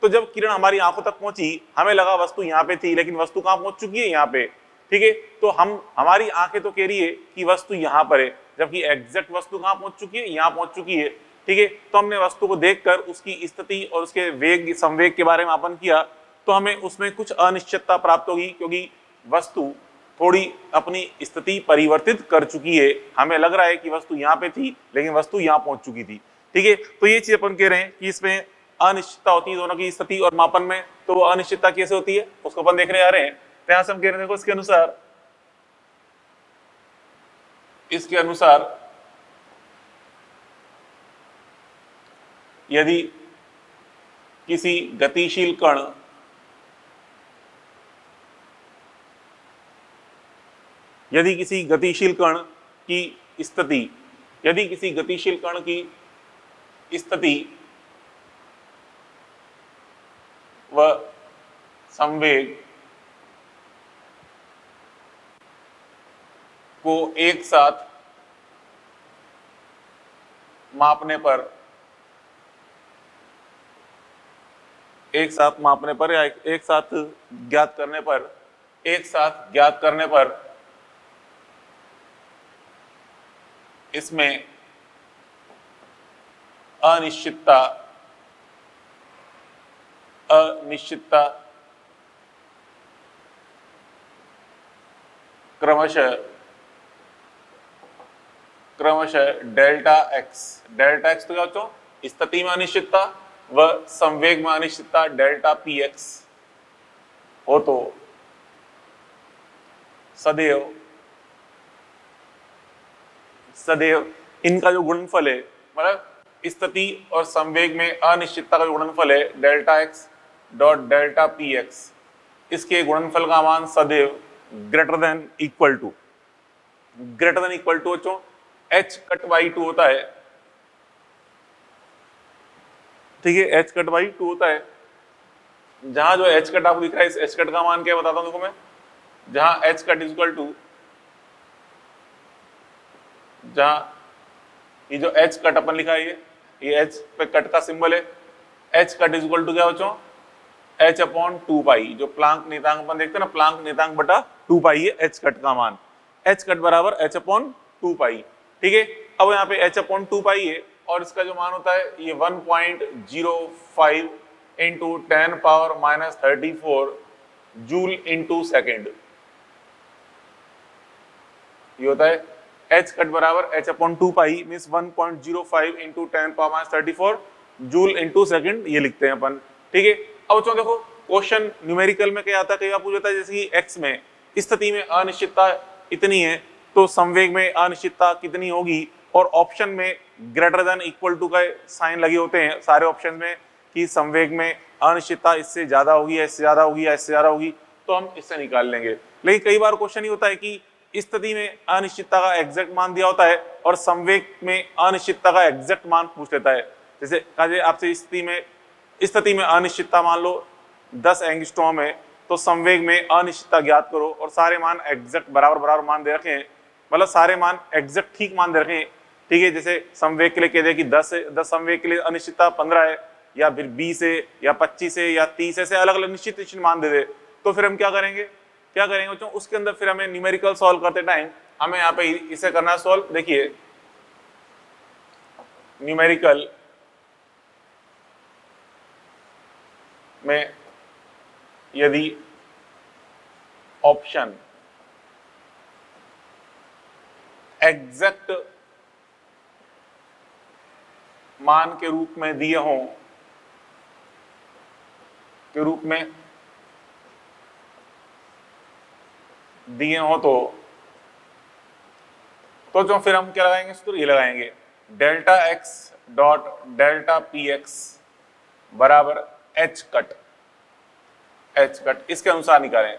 तो जब किरण हमारी आंखों तक पहुंची, हमें लगा वस्तु यहाँ पे थी, लेकिन वस्तु कहाँ पहुंच चुकी है? यहाँ पे, ठीक है। तो हमारी आंखें तो कह रही है कि वस्तु यहाँ पर है, जबकि एग्जैक्ट वस्तु कहाँ पहुंच चुकी है? यहाँ पहुंच चुकी है, ठीक है। तो हमने वस्तु को देखकर उसकी स्थिति और उसके वेग संवेग के बारे में मापन किया, तो हमें उसमें कुछ अनिश्चितता प्राप्त होगी, क्योंकि वस्तु थोड़ी अपनी स्थिति परिवर्तित कर चुकी है। हमें लग रहा है कि वस्तु यहाँ पे थी, लेकिन वस्तु यहाँ पहुंच चुकी थी, ठीक है। तो ये चीज अपन कह रहे हैं कि इसमें अनिश्चितता होती है दोनों की स्थिति और मापन में। तो वो अनिश्चितता कैसे होती है उसको अपन देखने जा रहे हैं। तो यहां से हम कह रहे हैं, देखो इसके अनुसार यदि किसी गतिशील कण की स्थिति व संवेग को एक साथ मापने पर या एक साथ ज्ञात करने पर इसमें अनिश्चितता क्रमशः डेल्टा एक्स तो क्या बच्चों? स्थिति में अनिश्चितता व संवेग में अनिश्चितता डेल्टा पी एक्स हो, तो सदैव इनका जो गुणनफल है, मतलब स्थिति और संवेग में अनिश्चितता का जो गुणनफल है delta x dot delta P x, इसके गुणनफल का मान सदैव ग्रेटर देन इक्वल टू बच्चों h कट बाई 2 होता है, ठीक है। h कट बाई 2 होता है। जहां जो h कट आपको दिख रहा है, इस h कट का मान क्या बताता हूं देखो मैं। जहां h कट इक्वल टू, जहां ये जो h कट अपन लिखा है, ये h पे कट का सिंबल है। h कट इक्वल टू क्या बच्चों? h अपॉन 2 पाई, जो प्लांक नियतांक अपन देखते हैं ना, प्लांक नियतांक बटा 2 पाई है h कट का मान। h कट बराबर h अपॉन 2 पाई, ठीक है। अब यहाँ पे h अपॉन 2 पाई है और इसका जो मान होता है ये 1.05 into 10 power -34 joule into second, ये होता है। h कट बराबर h अपॉन 2 पाई means 1.05 into 10 power -34 joule into second, ये लिखते हैं अपन, ठीक है। अब बच्चों देखो क्वेश्चन न्यूमेरिकल में क्या आता है, कई बार पूछ जाता है जैसे कि x में स्थिति में अनिश्चितता इतनी है, तो संवेग में अनिश्चितता कितनी होगी, और ऑप्शन में ग्रेटर देन इक्वल टू का साइन लगे होते हैं सारे ऑप्शन में कि संवेग में अनिश्चितता इससे ज्यादा होगी, इससे ज्यादा होगी या इससे ज्यादा होगी, तो हम इससे निकाल लेंगे। लेकिन कई बार क्वेश्चन ही होता है कि इस स्थिति में अनिश्चितता का एग्जैक्ट मान दिया होता है और संवेग में अनिश्चितता का एग्जैक्ट मान पूछ लेता है। जैसे कहा आपसे इस स्थिति में अनिश्चितता मान लो 10 एंगस्ट्रॉम है, तो संवेग में अनिश्चितता ज्ञात करो और सारे मान एग्जैक्ट बराबर मान दे रखे हैं, मतलब सारे मान एग्जैक्ट ठीक मान दे रखे हैं। ठीक है, जैसे संवेग के लिए कह दे कि 10 संवेग के लिए अनिश्चितता 15 है, या फिर 20 है या 25 है या 30 ऐसे अलग अलग निश्चित मान दे दे, तो फिर हम क्या करेंगे बच्चों, उसके अंदर फिर हमें न्यूमेरिकल सॉल्व करते टाइम हमें यहाँ पे इसे करना है सॉल्व। देखिए न्यूमेरिकल में यदि ऑप्शन एग्जैक्ट मान के रूप में दिए हों तो जो फिर हम क्या लगाएंगे, तो ये लगाएंगे delta x dot delta P x बराबर एच कट इसके अनुसार निकालें।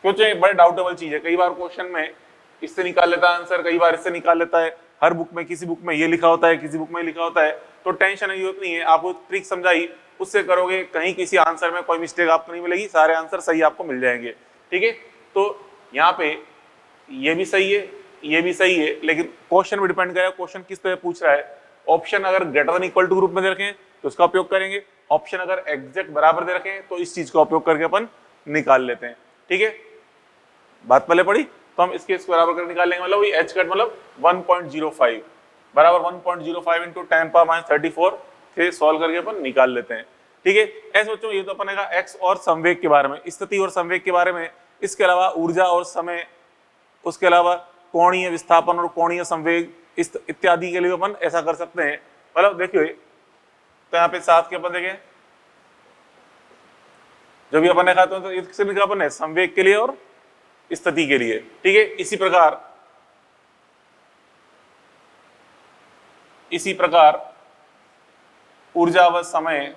क्योंकि बड़े डाउटेबल चीज है, कई बार क्वेश्चन में इससे निकाल लेता है आंसर, कई बार इससे निकाल लेता है। हर बुक में किसी बुक में ये लिखा होता है, किसी बुक में लिखा होता है, तो टेंशन नहीं होती है। आपको ट्रिक समझाई उससे करोगे, कहीं किसी आंसर में कोई मिस्टेक आपको नहीं मिलेगी, सारे आंसर सही आपको मिल जाएंगे। ठीक है, तो यहाँ पे ये भी सही है, ये भी सही है, लेकिन क्वेश्चन पे डिपेंड करेगा क्वेश्चन किस तरह पूछ रहा है। ऑप्शन अगर greater than equal to group में दे रखें तो उसका उपयोग करेंगे, ऑप्शन अगर एग्जैक्ट बराबर दे रखें तो इस चीज का उपयोग करके अपन निकाल लेते हैं। ठीक है, बात पहले पड़ी, तो हम इसके बराबर करके निकाल लेंगे, मतलब एच कट मतलब 1.05 बराबर 1.05 इंटू 10 पावर माइनस 34 से सॉल्व करके अपन निकाल लेते हैं। ठीक है, ऐसे बच्चों ये तो अपन ने एक्स और संवेग के बारे में, स्थिति और संवेग के बारे में। इसके अलावा ऊर्जा और समय, उसके अलावा कोणीय विस्थापन और कोणीय संवेग इत्यादि के लिए अपन ऐसा कर सकते हैं। मतलब देखिए, तो यहाँ पे साथ के अपन देखें, जो भी अपन ने कहा तो इससे लिखा अपन है संवेग के लिए और स्थिति के लिए। ठीक है, इसी प्रकार ऊर्जा व समय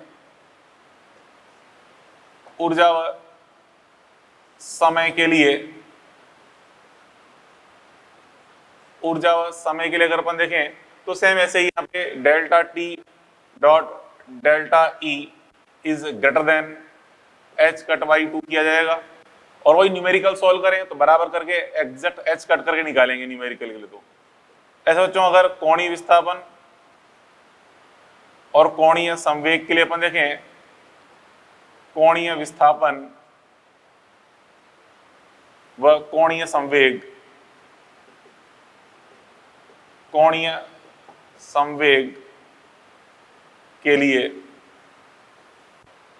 के लिए अगर अपन देखें तो सेम ऐसे ही यहाँ पे delta T dot delta E is greater than H cut by 2 किया जाएगा, और वही न्यूमेरिकल सॉल्व करें तो बराबर करके एग्जैक्ट एच कट करके निकालेंगे न्यूमेरिकल के लिए। तो ऐसे बच्चों अगर कोणीय विस्थापन और कोणीय संवेग के लिए अपन देखें, कोणीय विस्थापन व कोणीय संवेग के लिए,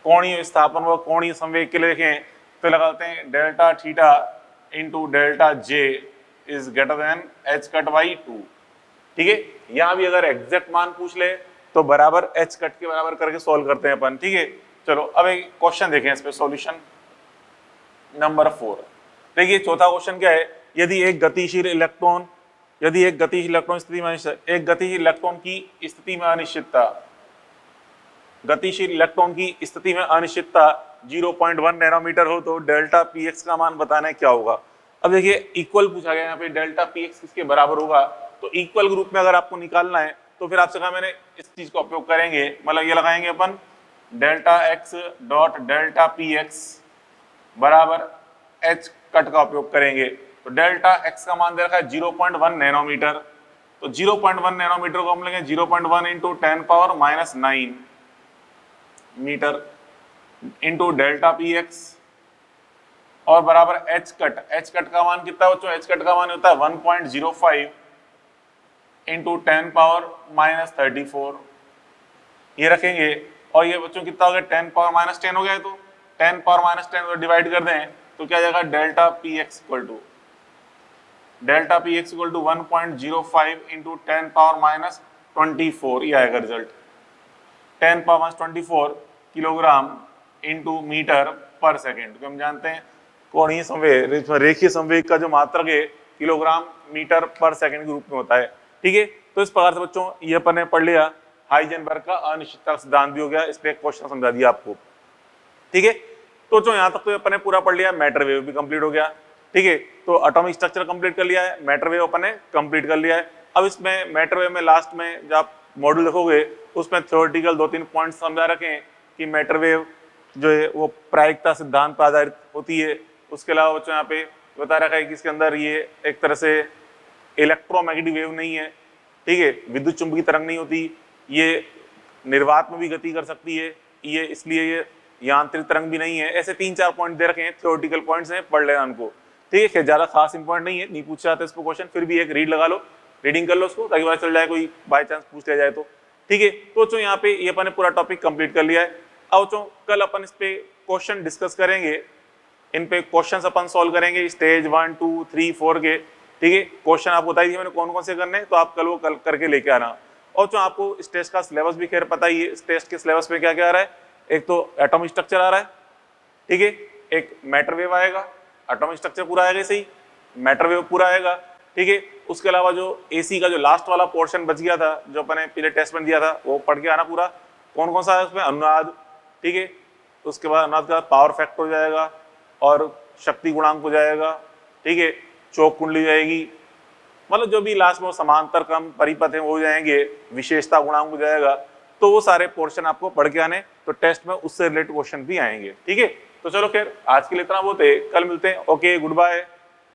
कोणीय विस्थापन व कोणीय संवेग के लिए देखें तो लगाते हैं delta theta into delta J is greater than H cut by 2। ठीक है, यहां भी अगर एग्जैक्ट मान पूछ ले तो बराबर एच कट के बराबर करके सॉल्व करते हैं अपन। ठीक है, चलो अब एक क्वेश्चन देखें इस पे, सॉल्यूशन नंबर 4। देखिए चौथा क्वेश्चन क्या है, यदि एक गतिशील इलेक्ट्रॉन स्थिति में, एक गतिशील इलेक्ट्रॉन की स्थिति में अनिश्चितता, गतिशील इलेक्ट्रॉन की स्थिति में अनिश्चितता 0.1 नैनोमीटर हो तो डेल्टा पी एक्स का मान बताना है क्या होगा। अब देखिए इक्वल पूछा गया यहाँ पे, डेल्टा पी एक्स किसके बराबर होगा, तो इक्वल ग्रुप में अगर आपको निकालना है तो फिर आपसे कहा मैंने इस चीज का उपयोग करेंगे, मतलब ये लगाएंगे अपन delta x dot delta P x बराबर एच कट का उपयोग करेंगे। तो डेल्टा एक्स का मान दे रखा है 0.1 नैनोमीटर, तो 0.1 नैनोमीटर को हम लेंगे 0.1 into 10 power minus 9 metre into delta P X और बराबर एच कट का मान कितना बच्चों, एच कट का मान होता है 1.05 इंटू 10 पावर माइनस 34 ये रखेंगे, और ये बच्चों कितना हो गया 10 पावर माइनस 10 हो गया, तो 10 पावर माइनस 10 को डिवाइड कर दें तो क्या जाएगा delta P X equal to 1.05 into 10 power minus 24, ये आएगा result 10 power minus 24 kilogram into metre पर सेकेंड, क्योंकि हम जानते हैं कोणीय संवेग, रेखीय संवेग का जो मात्रक है किलोग्राम मीटर पर सेकेंड के रूप में होता है। ठीक है, तो इस प्रकार से बच्चों ये अपन ने पढ़ लिया, हाइजेनबर्ग का अनिश्चितता सिद्धांत भी हो गया, इस पे एक क्वेश्चन समझा दिया आपको। ठीक है, तो जो यहाँ तक तो अपन ने पूरा पढ़ लिया, मैटर वेव भी कंप्लीट हो गया, ठीक है। तो एटॉमिक स्ट्रक्चर कंप्लीट कर लिया है, मैटर वेव अपन ने कंप्लीट कर लिया है। अब इसमें मैटर वेव में लास्ट में जब आप मॉड्यूल देखोगे उसमें थ्योरेटिकल 2-3 पॉइंट्स समझा रखे हैं कि मैटर वेव जो है वो प्रायिकता सिद्धांत पर आधारित होती है। उसके अलावा बच्चों यहाँ पे बता रखा है कि इसके अंदर ये एक तरह से इलेक्ट्रोमैग्नेटिक वेव नहीं है, ठीक है, विद्युत चुंबकीय तरंग नहीं होती, ये निर्वात में भी गति कर सकती है, ये इसलिए ये यांत्रिक तरंग भी नहीं है। ऐसे 3-4 पॉइंट दे रखे हैं, थ्योरेटिकल पॉइंट्स हैं, पढ़ लेना उनको, ठीक है। ज्यादा खास इंपॉर्टेंट नहीं है, नहीं पूछा जाता इसको क्वेश्चन, फिर भी एक रीड लगा लो, रीडिंग कर लो उसको, ताकि पता चल जाए कोई बाय चांस पूछ लिया जाए तो, ठीक है। तो बच्चों यहाँ पे ये अपन ने पूरा टॉपिक कंप्लीट कर लिया है। अब बच्चों कल अपन इस पे क्वेश्चन डिस्कस करेंगे, इन पे क्वेश्चन अपन सॉल्व करेंगे स्टेज 1, 2, 3, 4 के, ठीक है। क्वेश्चन आपको बताई थी मैंने कौन कौन से करने, तो आप कल वो कल करके लेके आना। और जो आपको इस टेस्ट का सिलेबस भी खैर पता ही है, इस टेस्ट के सिलेबस में क्या क्या आ रहा है, एक तो एटॉमिक स्ट्रक्चर आ रहा है, ठीक है, एक मैटर वेव आएगा, एटॉमिक स्ट्रक्चर पूरा आएगा, सही, मैटर वेव पूरा आएगा, ठीक है। उसके अलावा जो एसी का जो लास्ट वाला पोर्शन बच गया था, जो अपने पहले टेस्ट में दिया था, वो पढ़ के आना पूरा, कौन कौन सा है उसमें, अनुनाद, ठीक है। उसके बाद अनुनाद का पावर फैक्टर हो जाएगा और शक्ति गुणांक हो जाएगा, ठीक है, चौक कुंडली जाएगी, मतलब जो भी लास्ट में समांतर क्रम परिपथ है वो हो जाएंगे, विशेषता गुणांक हो जाएगा। तो वो सारे पोर्शन आपको पढ़ के आने, तो टेस्ट में उससे रिलेटेड क्वेश्चन भी आएंगे, ठीक है। तो चलो खैर आज के लिए इतना बहुत है, कल मिलते हैं, ओके, गुड बाय।